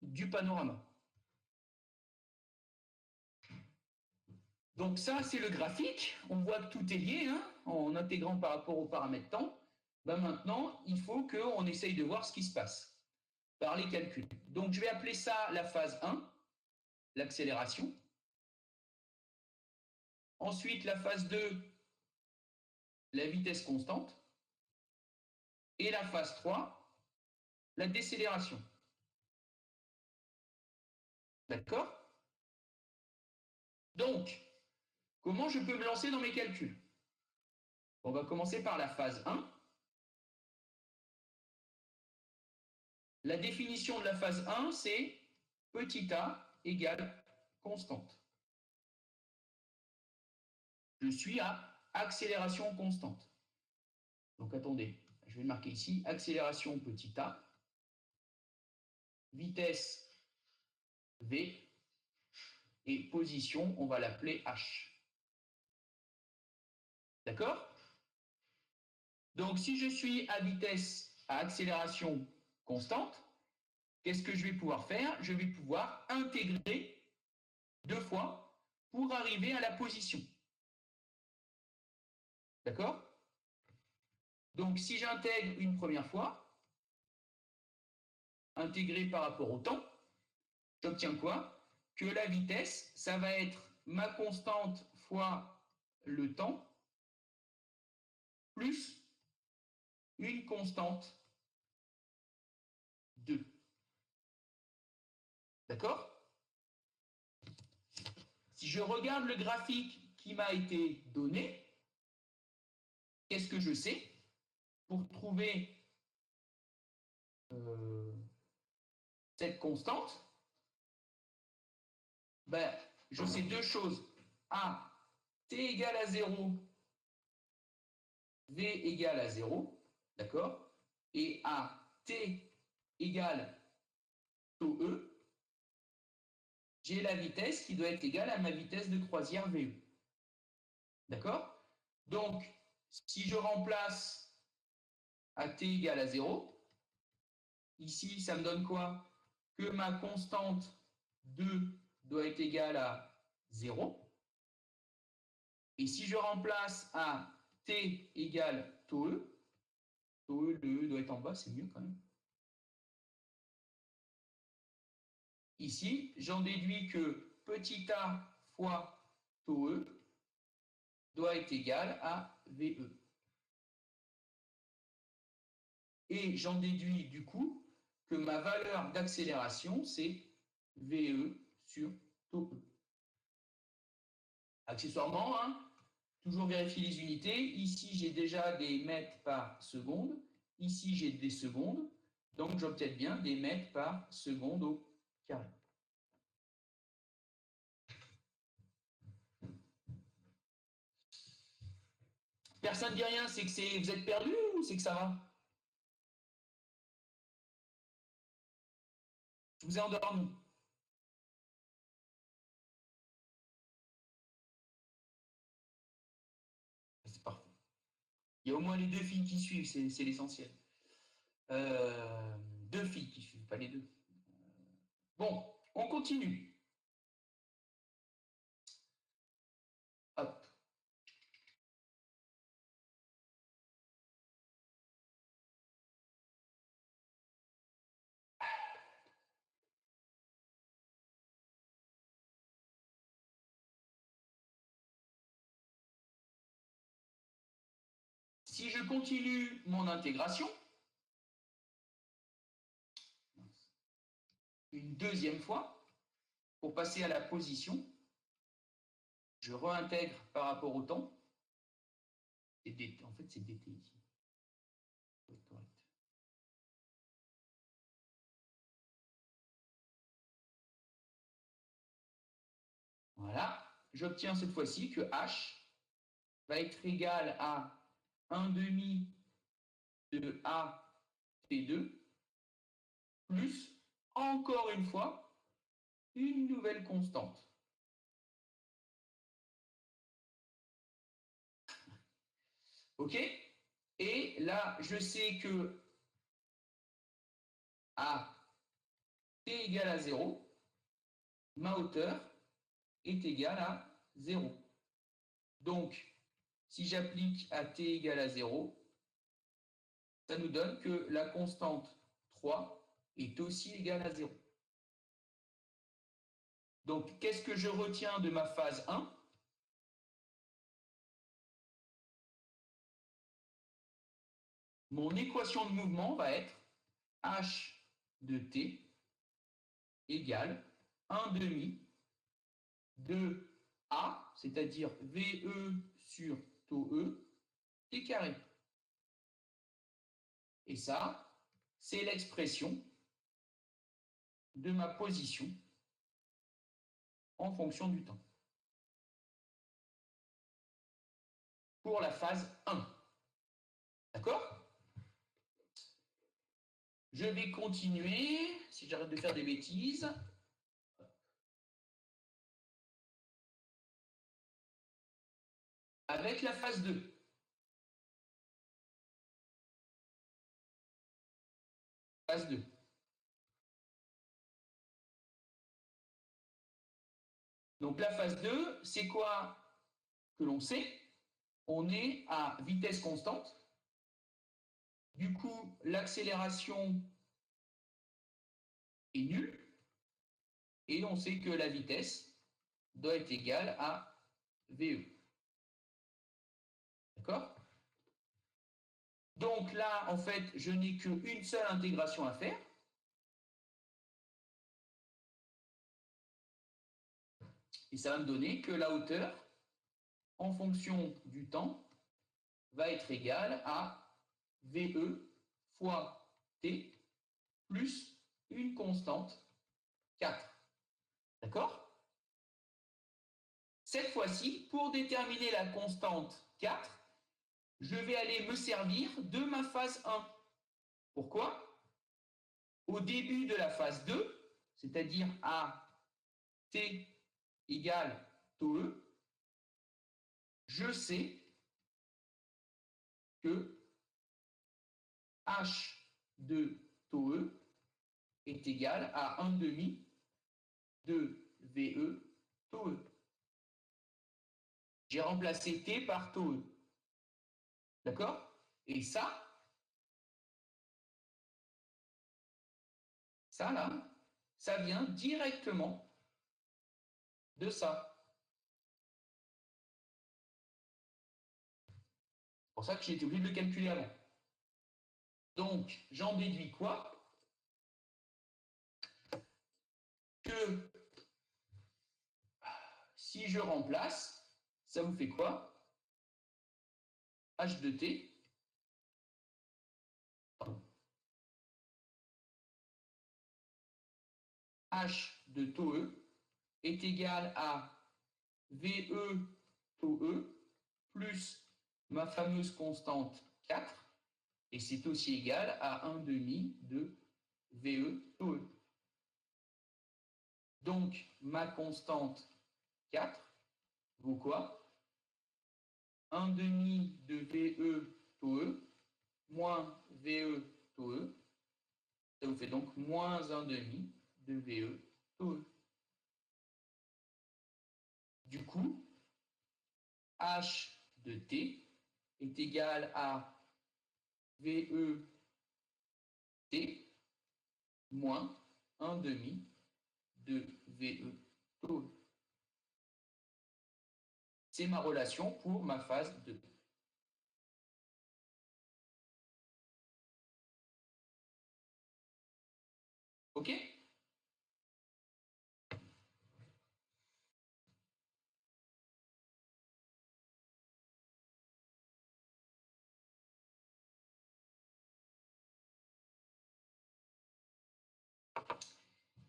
du panorama. Donc ça, c'est le graphique. On voit que tout est lié, hein, en intégrant par rapport au paramètre temps. Ben maintenant, il faut qu'on essaye de voir ce qui se passe par les calculs. Donc je vais appeler ça la phase 1, l'accélération. Ensuite, la phase 2, la vitesse constante. Et la phase 3, la décélération. D'accord? Donc, comment je peux me lancer dans mes calculs? On va commencer par la phase 1. La définition de la phase 1, c'est petit a égale constante. Je suis à accélération constante. Donc attendez, je vais le marquer ici, accélération petit a, vitesse v, et position, on va l'appeler h. D'accord? Donc si je suis à vitesse, à accélération constante, qu'est-ce que je vais pouvoir faire? Je vais pouvoir intégrer 2 fois pour arriver à la position. D'accord? Donc si j'intègre une première fois, intégré par rapport au temps, j'obtiens quoi? Que la vitesse, ça va être ma constante fois le temps, plus une constante 2. D'accord? Si je regarde le graphique qui m'a été donné, qu'est-ce que je sais pour trouver cette constante? Ben, je sais deux choses. A, t égale à 0, v égale à 0, d'accord? Et à t égale taux E, j'ai la vitesse qui doit être égale à ma vitesse de croisière VE. D'accord? Donc, si je remplace à t égale à 0, ici, ça me donne quoi? Que ma constante 2 doit être égale à 0. Et si je remplace à t égale taux E, le E doit être en bas, c'est mieux quand même. Ici, j'en déduis que petit a fois taux E doit être égal à VE. Et j'en déduis du coup que ma valeur d'accélération, c'est VE sur taux E. Accessoirement, hein, toujours vérifier les unités. Ici, j'ai déjà des mètres par seconde. Ici, j'ai des secondes. Donc, j'obtiens bien des mètres par seconde au carré. Personne ne dit rien, c'est que vous êtes perdu ou c'est que ça va? Je vous ai endormi. C'est parfait. Il y a au moins les deux filles qui suivent, c'est l'essentiel. Deux filles qui suivent, pas les deux. Bon, on continue. Hop. Si je continue mon intégration, une deuxième fois, pour passer à la position, je réintègre par rapport au temps. Et dt, en fait, c'est dt ici. Voilà. J'obtiens cette fois-ci que h va être égal à 1 demi de a t2 plus, encore une fois, une nouvelle constante. OK? Et là, je sais que à t égale à 0, ma hauteur est égale à 0. Donc, si j'applique à t égale à 0, ça nous donne que la constante 3 est aussi égale à 0. Donc, qu'est-ce que je retiens de ma phase 1? Mon équation de mouvement va être h de t égale 1 demi de a, c'est-à-dire VE sur taux E, t carré. Et ça, c'est l'expression de ma position en fonction du temps. Pour la phase 1. D'accord? Je vais continuer, si j'arrête de faire des bêtises. Avec la phase 2. Phase 2. Donc la phase 2, c'est quoi que l'on sait? On est à vitesse constante. Du coup, l'accélération est nulle. Et on sait que la vitesse doit être égale à VE. D'accord? Donc là, en fait, je n'ai qu'une seule intégration à faire. Et ça va me donner que la hauteur, en fonction du temps, va être égale à VE fois T plus une constante 4. D'accord? Cette fois-ci, pour déterminer la constante 4, je vais aller me servir de ma phase 1. Pourquoi? Au début de la phase 2, c'est-à-dire à T égale taux E, je sais que H de taux E est égal à 1 demi de VE taux E. J'ai remplacé T par taux E. D'accord? Et ça là, ça vient directement de ça. C'est pour ça que j'ai été obligé de le calculer avant. Donc, j'en déduis quoi? Que si je remplace, ça vous fait quoi? H de T H de taux E est égal à VE taux E plus ma fameuse constante 4, et c'est aussi égal à 1 demi de VE taux E. Donc, ma constante 4 vaut quoi? 1 demi de VE taux E moins VE taux E, ça vous fait donc moins 1 demi de VE taux E. Du coup, H de T est égal à VE T moins 1 demi de VE taux E. C'est ma relation pour ma phase 2. OK?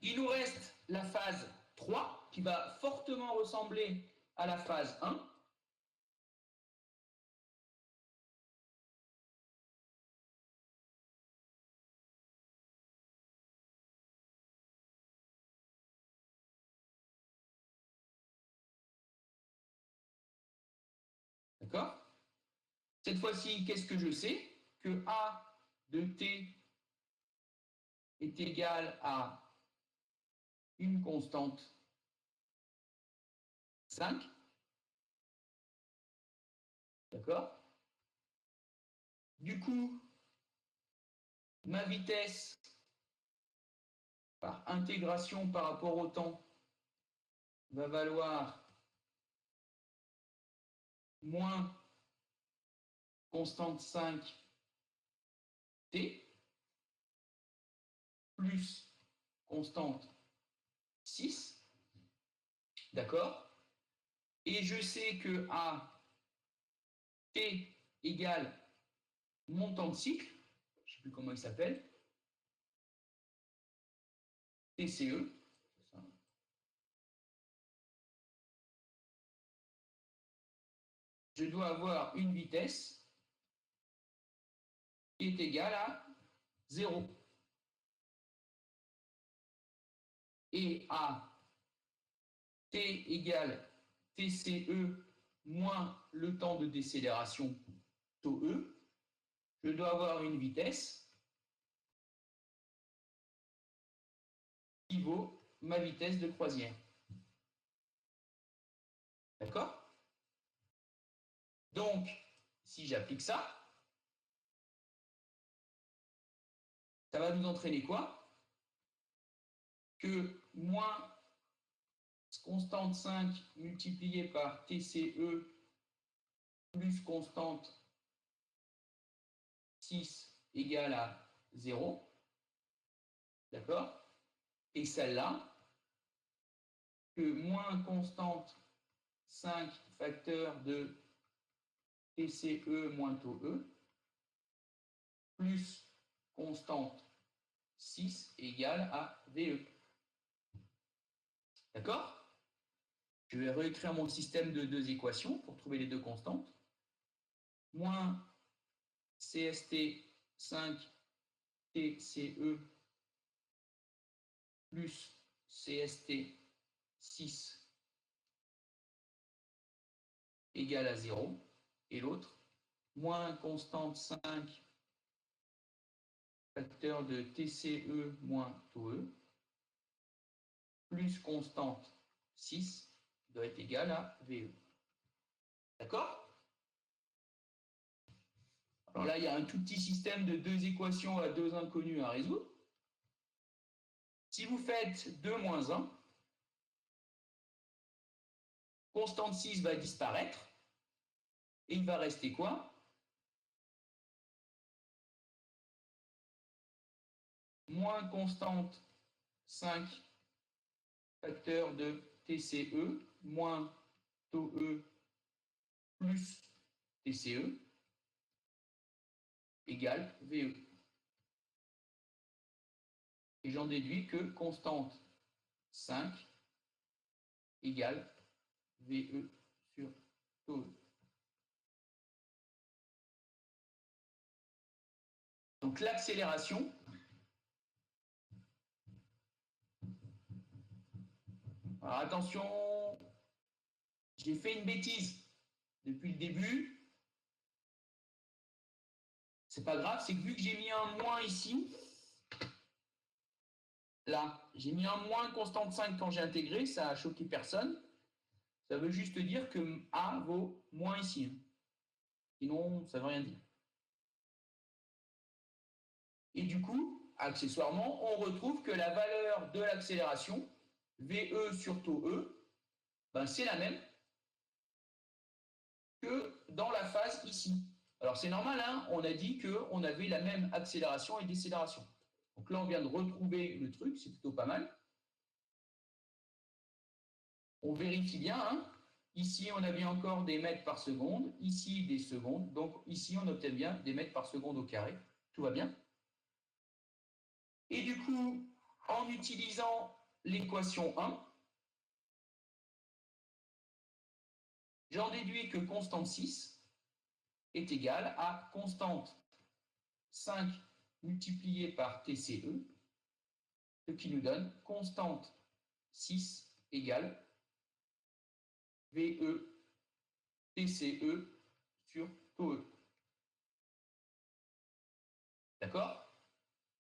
Il nous reste la phase 3 qui va fortement ressembler à la phase 1. D'accord? Cette fois-ci, qu'est-ce que je sais? Que A de T est égal à une constante 5. D'accord? Du coup, ma vitesse par intégration par rapport au temps va valoir moins constante 5 T plus constante 6. D'accord? Et je sais que à T égale mon temps de cycle, je ne sais plus comment il s'appelle, TCE, je dois avoir une vitesse qui est égale à 0. Et à T égale TCE moins le temps de décélération taux E, je dois avoir une vitesse qui vaut ma vitesse de croisière. D'accord? Donc, si j'applique ça, ça va nous entraîner quoi? Que moins constante 5 multiplié par TCE plus constante 6 égale à 0. D'accord? Et celle-là, que moins constante 5 facteur de TCE moins taux E plus constante 6 égale à VE. D'accord? Je vais réécrire mon système de deux équations pour trouver les deux constantes. Moins CST 5 TCE plus CST 6 égale à 0. Et l'autre, moins constante 5 facteur de TCE moins taux E plus constante 6 doit être égal à VE. D'accord? Alors là, il y a un tout petit système de deux équations à deux inconnues à résoudre. Si vous faites 2 moins 1, constante 6 va disparaître. Et il va rester quoi? Moins constante 5 facteur de TCE moins taux E plus TCE égale VE. Et j'en déduis que constante 5 égale VE sur taux E. Donc l'accélération, alors attention, j'ai fait une bêtise depuis le début. C'est pas grave, c'est que vu que j'ai mis un moins ici, là, j'ai mis un moins constante 5 quand j'ai intégré, ça a choqué personne. Ça veut juste dire que A vaut moins ici. Sinon, ça ne veut rien dire. Et du coup, accessoirement, on retrouve que la valeur de l'accélération, VE sur taux E, ben, c'est la même que dans la phase ici. Alors c'est normal, hein, on a dit qu'on avait la même accélération et décélération. Donc là, on vient de retrouver le truc, c'est plutôt pas mal. On vérifie bien, hein. Ici, on a bien encore des mètres par seconde, ici des secondes, donc ici, on obtient bien des mètres par seconde au carré. Tout va bien. Et du coup, en utilisant l'équation 1, j'en déduis que constante 6 est égale à constante 5 multiplié par TCE, ce qui nous donne constante 6 égale VE TCE sur taux E. D'accord?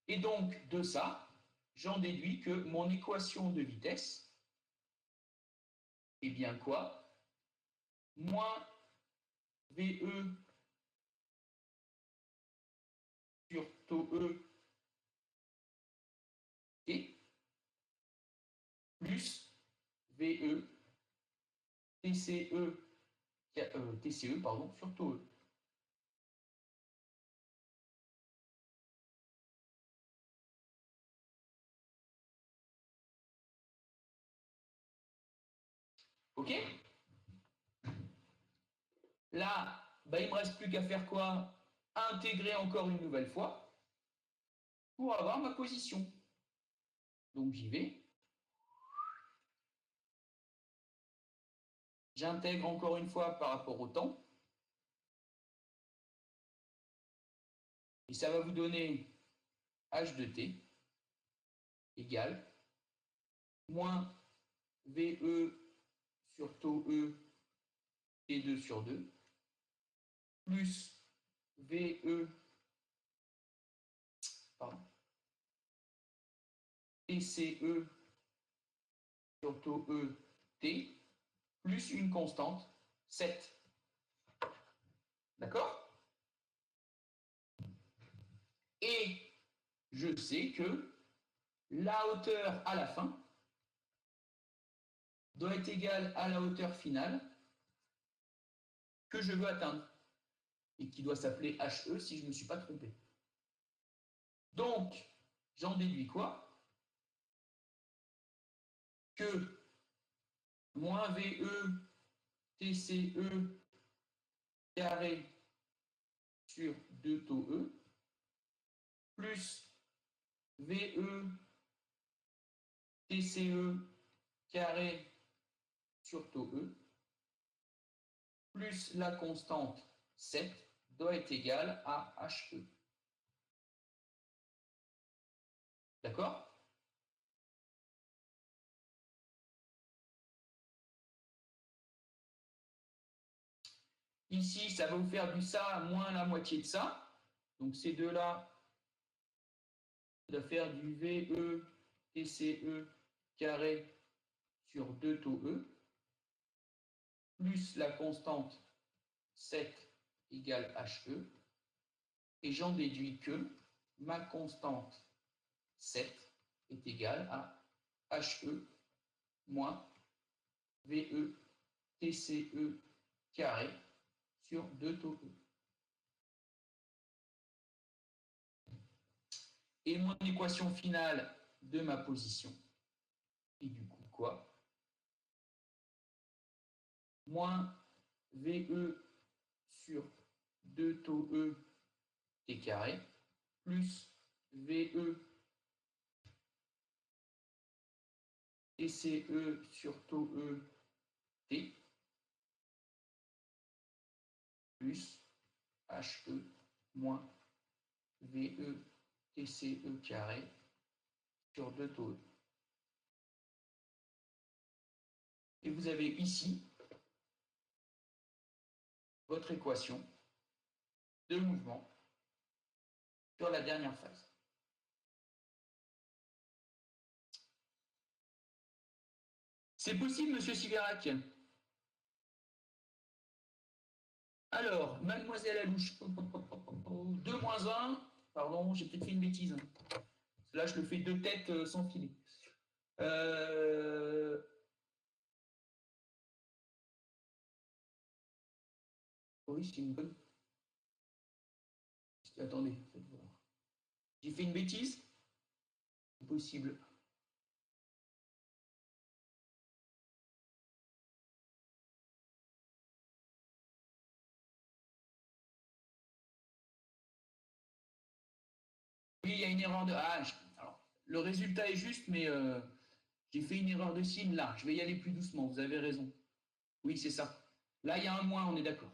Et donc, de ça, j'en déduis que mon équation de vitesse est bien quoi? Moins VE sur taux E T plus VE TCE pardon, sur taux E. OK? Là, bah, il ne me reste plus qu'à faire quoi? Intégrer encore une nouvelle fois pour avoir ma position. Donc j'y vais. J'intègre encore une fois par rapport au temps. Et ça va vous donner h de t égale moins VE sur taux E T2 sur 2 plus VE TCE sur taux E T plus une constante 7. D'accord? Et je sais que la hauteur à la fin doit être égale à la hauteur finale que je veux atteindre et qui doit s'appeler HE si je ne me suis pas trompé. Donc, j'en déduis quoi? Que moins VE TCE carré sur 2 taux E, plus VE TCE carré sur taux E, plus la constante 7 doit être égale à HE. D'accord? Ici, ça va vous faire du ça moins la moitié de ça. Donc ces deux-là, ça va faire du VE TCE carré sur 2 taux E, plus la constante 7 égale HE. Et j'en déduis que ma constante 7 est égale à HE moins VE TCE carré sur 2 taux E. Et mon équation finale de ma position est du coup quoi? Moins VE sur 2 taux E t carré plus VE TCE sur taux E t plus HE moins VE TCE carré sur 2 taux E. Et vous avez ici votre équation de mouvement sur la dernière phase. C'est possible, monsieur Siverac? Alors, mademoiselle Alouche, 2 moins 1, pardon, j'ai peut-être fait une bêtise. Là, je le fais de tête sans filet. Oui, c'est une bonne. Attendez, faites voir. J'ai fait une bêtise? C'est possible. Oui, il y a une erreur de. Ah, alors, le résultat est juste, mais j'ai fait une erreur de signe là. Je vais y aller plus doucement, vous avez raison. Oui, c'est ça. Là, il y a un moins, on est d'accord.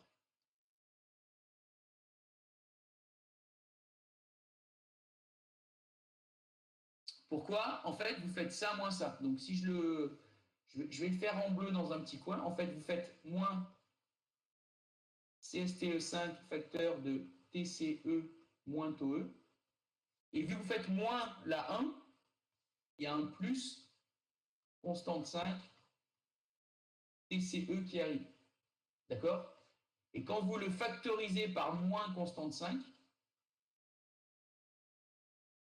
Pourquoi? En fait, vous faites ça moins ça. Donc, si je vais le faire en bleu dans un petit coin. En fait, vous faites moins CSTE5 facteur de TCE moins taux E. Et vu que vous faites moins la 1, il y a un plus constante 5 TCE qui arrive. D'accord? Et quand vous le factorisez par moins constante 5,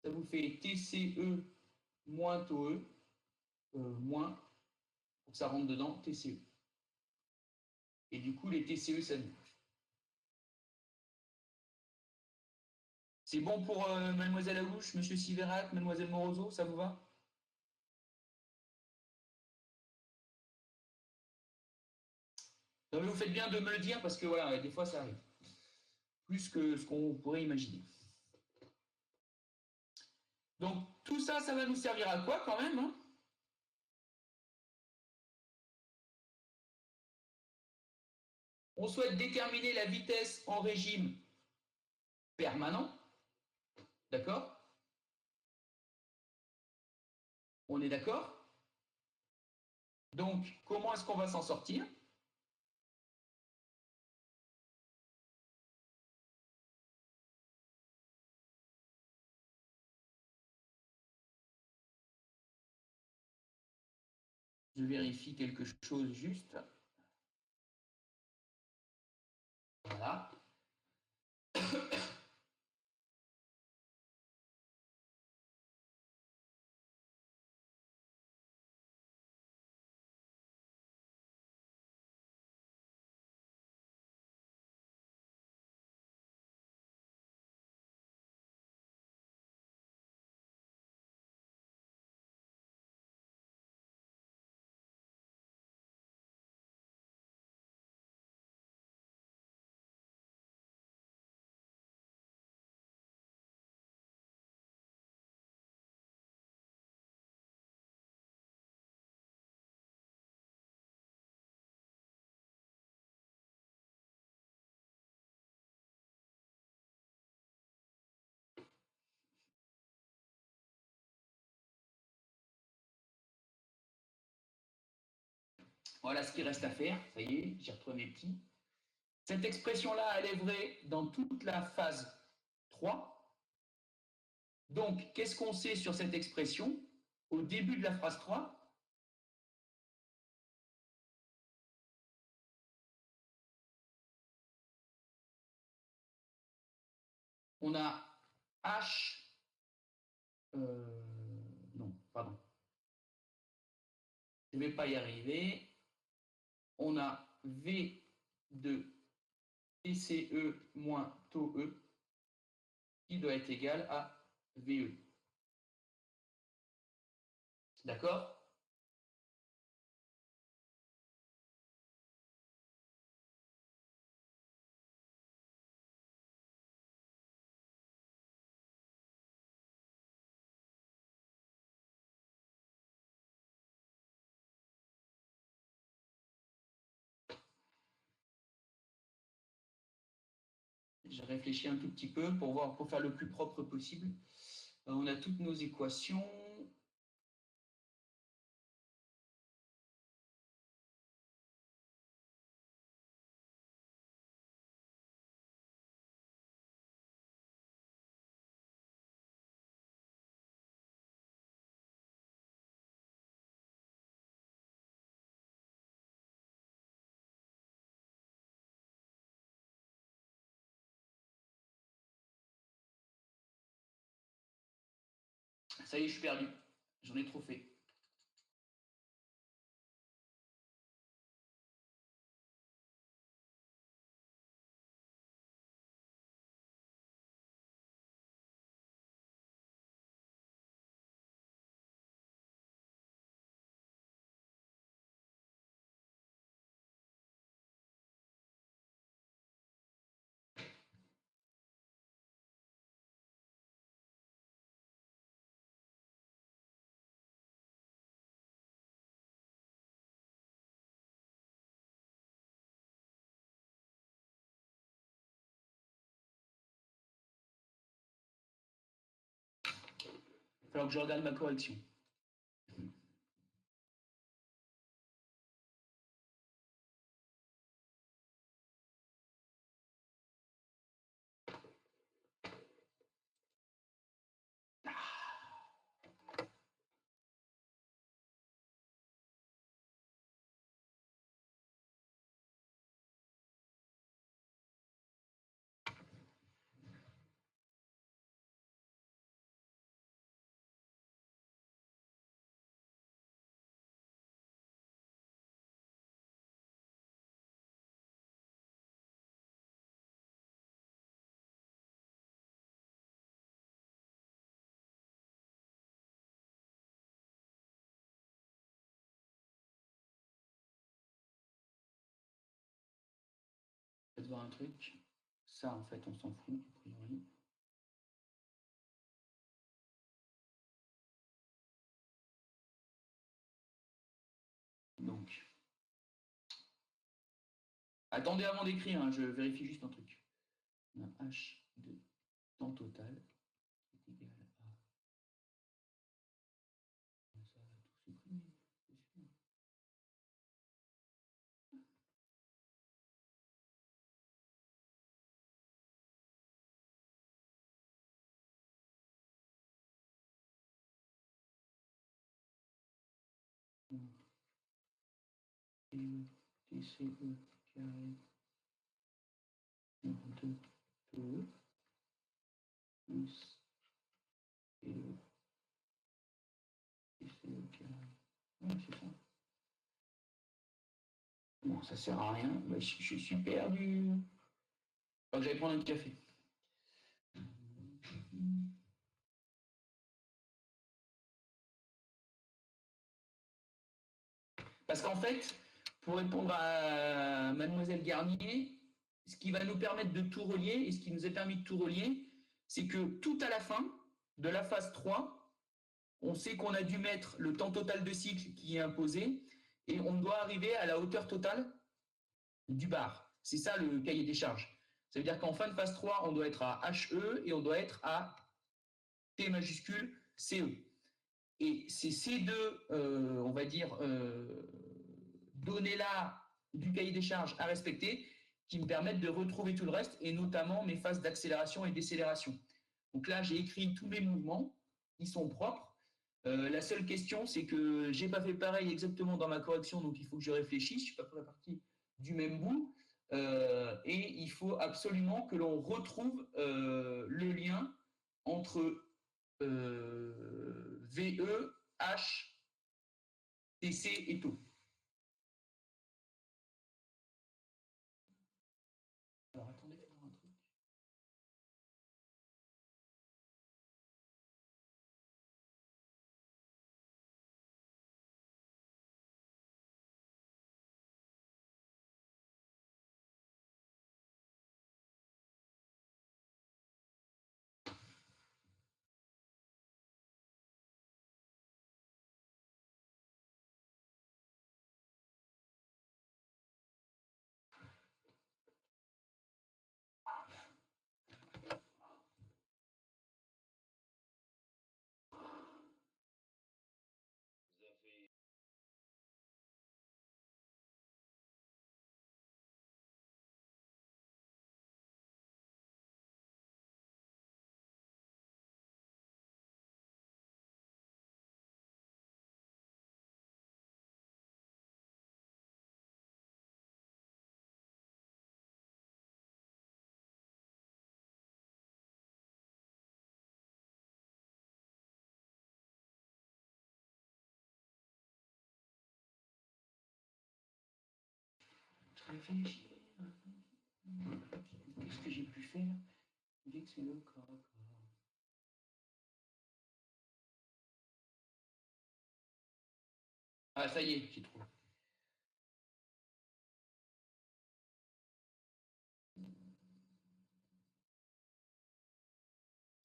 ça vous fait TCE moins taux E, moins, pour que ça rentre dedans, TCE. Et du coup, les TCE s'annulent. C'est bon pour mademoiselle Alouche, monsieur Siverac, mademoiselle Moroso, ça vous va? Non, mais vous faites bien de me le dire parce que voilà, des fois ça arrive. Plus que ce qu'on pourrait imaginer. Donc tout ça, ça va nous servir à quoi quand même, hein? On souhaite déterminer la vitesse en régime permanent. D'accord? On est d'accord? Donc, comment est-ce qu'on va s'en sortir? Je vérifie quelque chose juste. Voilà. Voilà ce qu'il reste à faire. Ça y est, j'ai retrouvé mes petits. Cette expression-là, elle est vraie dans toute la phase 3. Donc, qu'est-ce qu'on sait sur cette expression? Au début de la phrase 3, on a H. Non, pardon. Je ne vais pas y arriver. On a V de TCE moins taux E qui doit être égal à VE. D'accord? J'ai réfléchi un tout petit peu pour voir, pour faire le plus propre possible. On a toutes nos équations. Ça y est, je suis perdu. J'en ai trop fait. Il va falloir que je regarde ma correction. Je vais voir un truc. Ça, en fait, on s'en fout, a priori. Donc, attendez avant d'écrire, hein, je vérifie juste un truc. On a H de temps total qui est égal à... Ça va tout supprimer, c'est sûr. TCE carré sur 2 PE plus PE TCE carré. Ouais, c'est ça. Bon, ça sert à rien. Bah, je suis perdu. Faut que j'aille prendre un café. Parce qu'en fait, pour répondre à Mademoiselle Garnier, ce qui va nous permettre de tout relier, et ce qui nous a permis de tout relier, c'est que tout à la fin de la phase 3, on sait qu'on a dû mettre le temps total de cycle qui est imposé, et on doit arriver à la hauteur totale du bar. C'est ça le cahier des charges. Ça veut dire qu'en fin de phase 3, on doit être à HE et on doit être à T majuscule CE. Et c'est ces deux, on va dire, données-là du cahier des charges à respecter qui me permettent de retrouver tout le reste et notamment mes phases d'accélération et décélération. Donc là, j'ai écrit tous mes mouvements, ils sont propres. La seule question, c'est que j'ai pas fait pareil exactement dans ma correction, donc il faut que je réfléchisse. Je suis pas parti du même bout. Et il faut absolument que l'on retrouve le lien entre VE, H, TC et taux. Alors attendez, faire un truc. Je réfléchis. Qu'est-ce que j'ai pu faire? Dès que c'est le corps. Ah, ça y est, j'ai trouvé.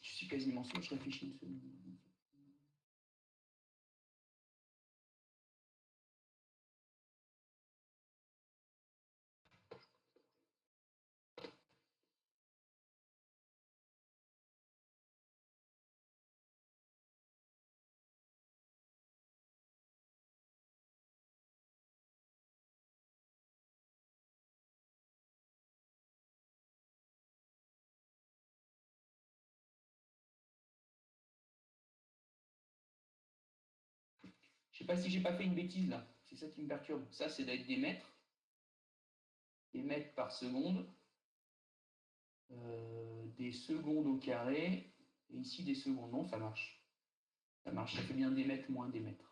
Je suis quasiment sûr, je réfléchis une seconde. Je sais pas si j'ai pas fait une bêtise là. C'est ça qui me perturbe. Ça, c'est d'être des mètres par seconde, des secondes au carré, et ici des secondes. Non, ça marche. Ça marche. Ça fait bien des mètres moins des mètres.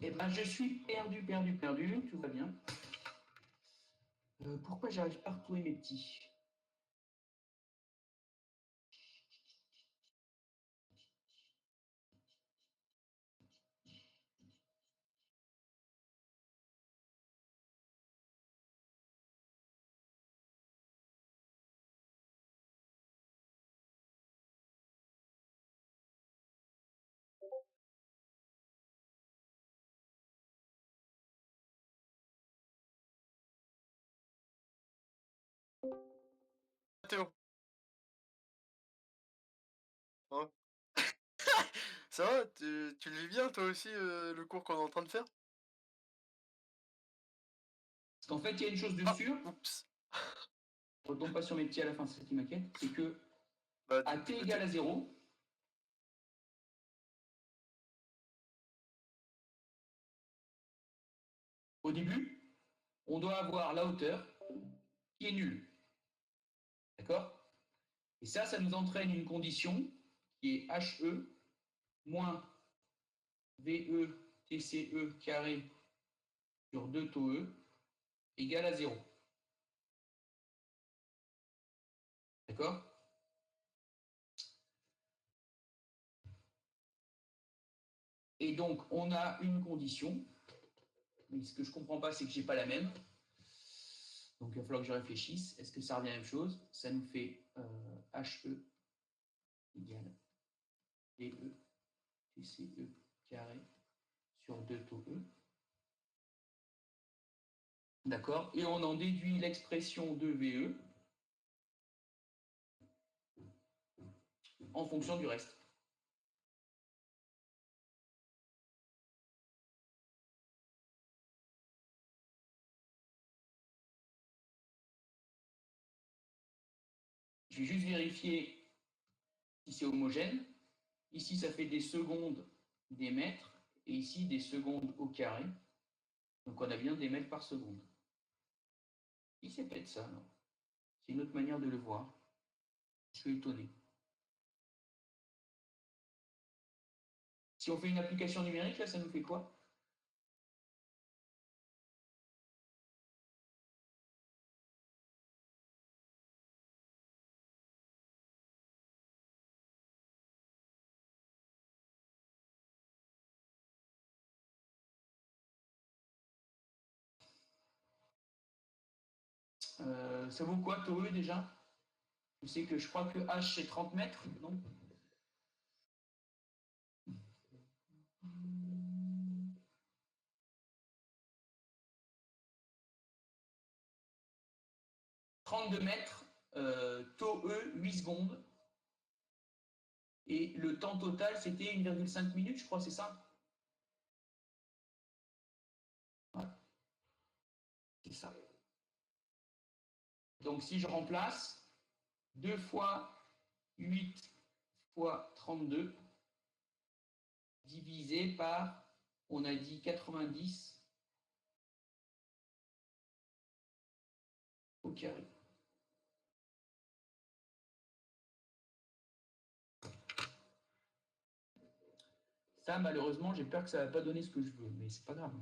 Eh ben, je suis perdu, perdu, perdu. Tout va bien. Pourquoi j'arrive pas à retrouver mes petits? Théo, hein? Ça va? Tu le vis bien toi aussi, le cours qu'on est en train de faire? Parce qu'en fait, il y a une chose de Ah! sûre, Oups! je retombe pas sur mes petits à la fin, c'est ça qui m'inquiète, c'est que Bah, à t le égale T à 0, au début, on doit avoir la hauteur qui est nulle. D'accord? Et ça nous entraîne une condition qui est HE moins VE TCE carré sur 2 taux E égale à 0. D'accord? Et donc, on a une condition. Mais ce que je ne comprends pas, c'est que je n'ai pas la même. Donc, il va falloir que je réfléchisse. Est-ce que ça revient à la même chose? Ça nous fait HE égale DE TCE carré sur 2 taux E. D'accord? Et on en déduit l'expression de VE en fonction du reste. Je vais juste vérifier si c'est homogène. Ici, ça fait des secondes des mètres, et ici, des secondes au carré. Donc, on a bien des mètres par seconde. Il c'est peut-être ça, non? C'est une autre manière de le voir. Je suis étonné. Si on fait une application numérique, là, ça nous fait quoi? Ça vaut quoi, taux E déjà? Je sais que je crois que H c'est 30 mètres, non? 32 mètres, taux E 8 secondes. Et le temps total, c'était 1,5 minutes, je crois, c'est ça? Ouais, c'est ça. Donc si je remplace 2 fois 8 fois 32 divisé par, on a dit 90 au carré. Ça, malheureusement, j'ai peur que ça ne va pas donner ce que je veux, mais c'est pas grave.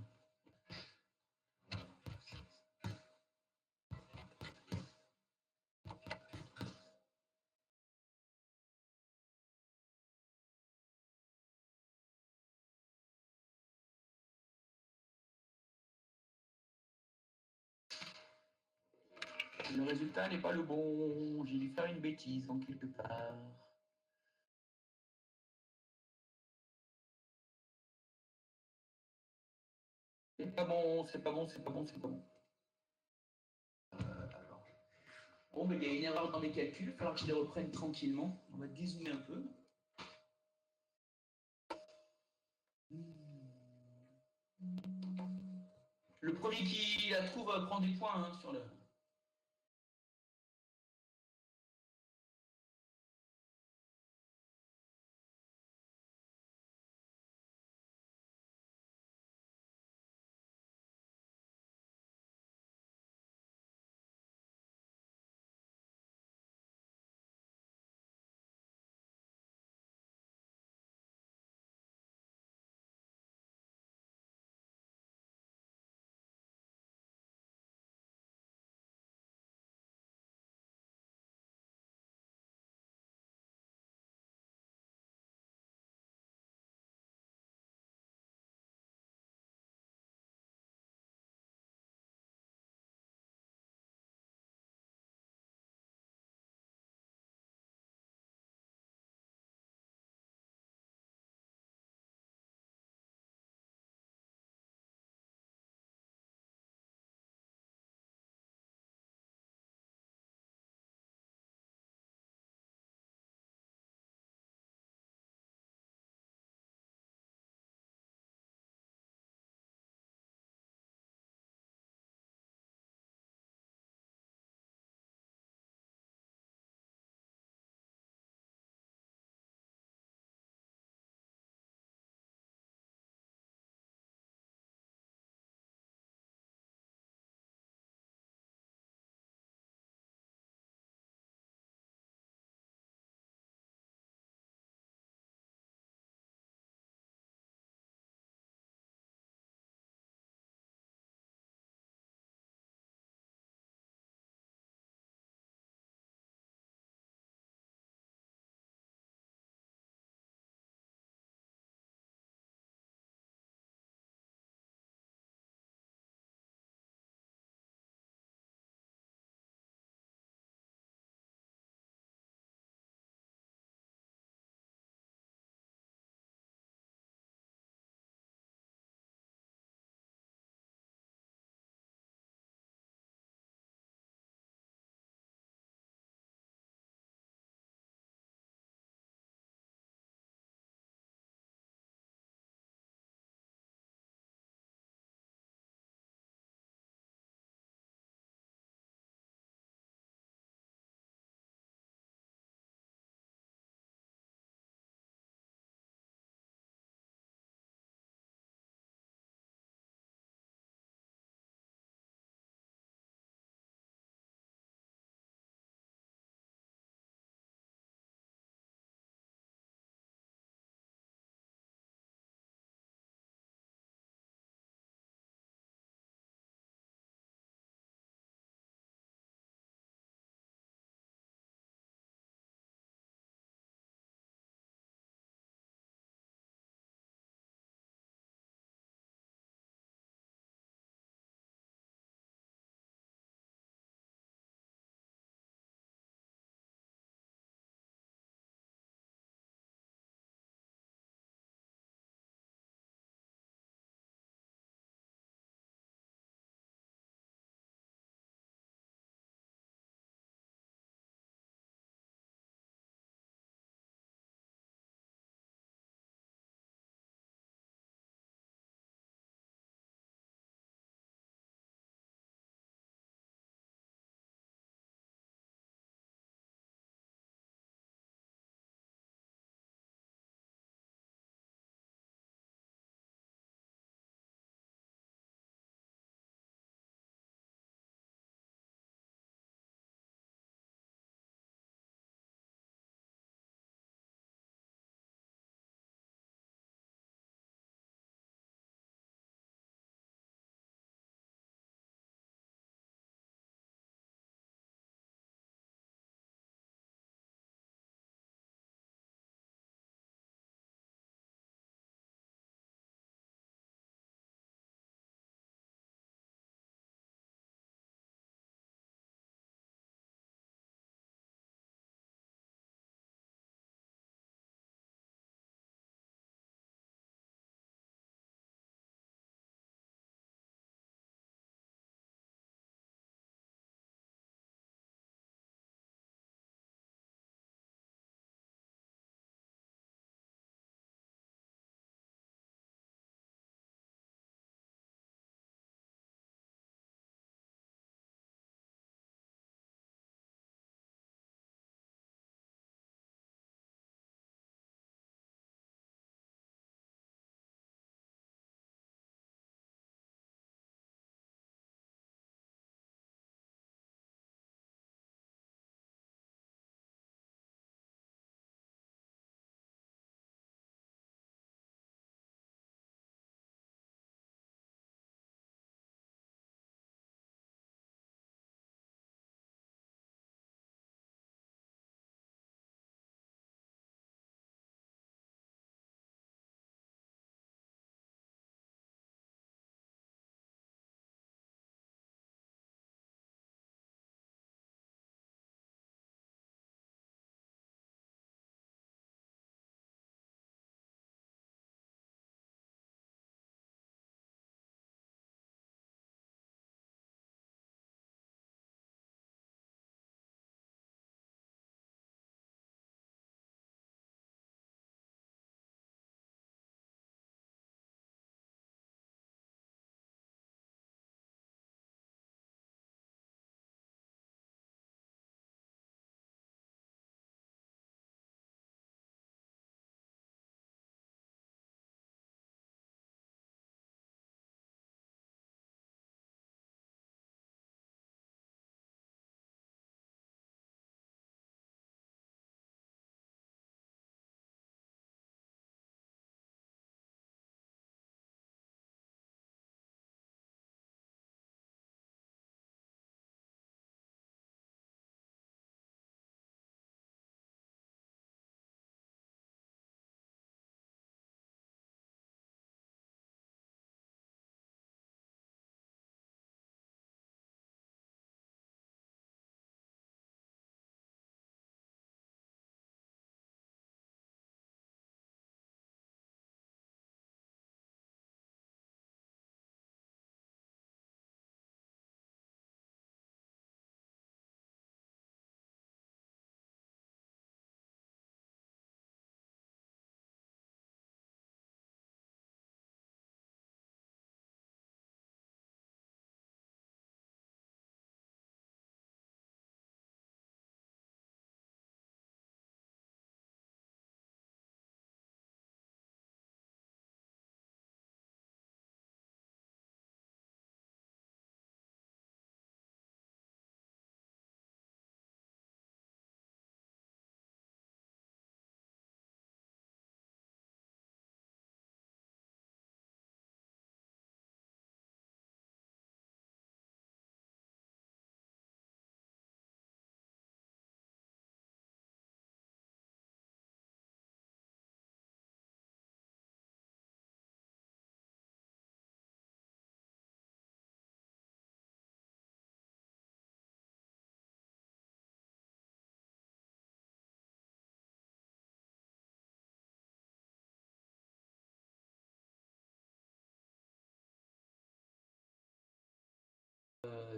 Le résultat n'est pas le bon. J'ai dû faire une bêtise en quelque part. C'est pas bon, c'est pas bon, c'est pas bon, c'est pas bon. Alors. Bon, mais il y a une erreur dans mes calculs, il va falloir que je les reprenne tranquillement. On va dézoomer un peu. Le premier qui la trouve prend des points hein, sur le.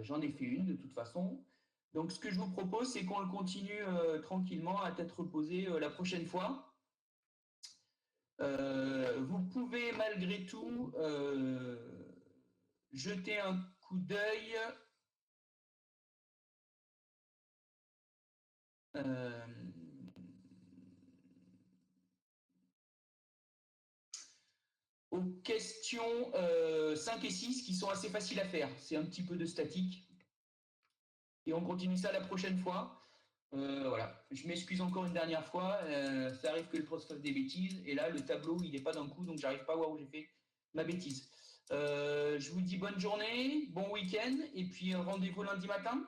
j'en ai fait une de toute façon. Donc, ce que je vous propose, c'est qu'on le continue tranquillement à tête reposée la prochaine fois. Vous pouvez malgré tout jeter un coup d'œil aux questions 5 et 6 qui sont assez faciles à faire. C'est un petit peu de statique. Et on continue ça la prochaine fois. Voilà, je m'excuse encore une dernière fois. Ça arrive que le prof fasse des bêtises. Et là, le tableau, il n'est pas d'un coup, donc j'arrive pas à voir où j'ai fait ma bêtise. Je vous dis bonne journée, bon week-end, et puis rendez-vous lundi matin.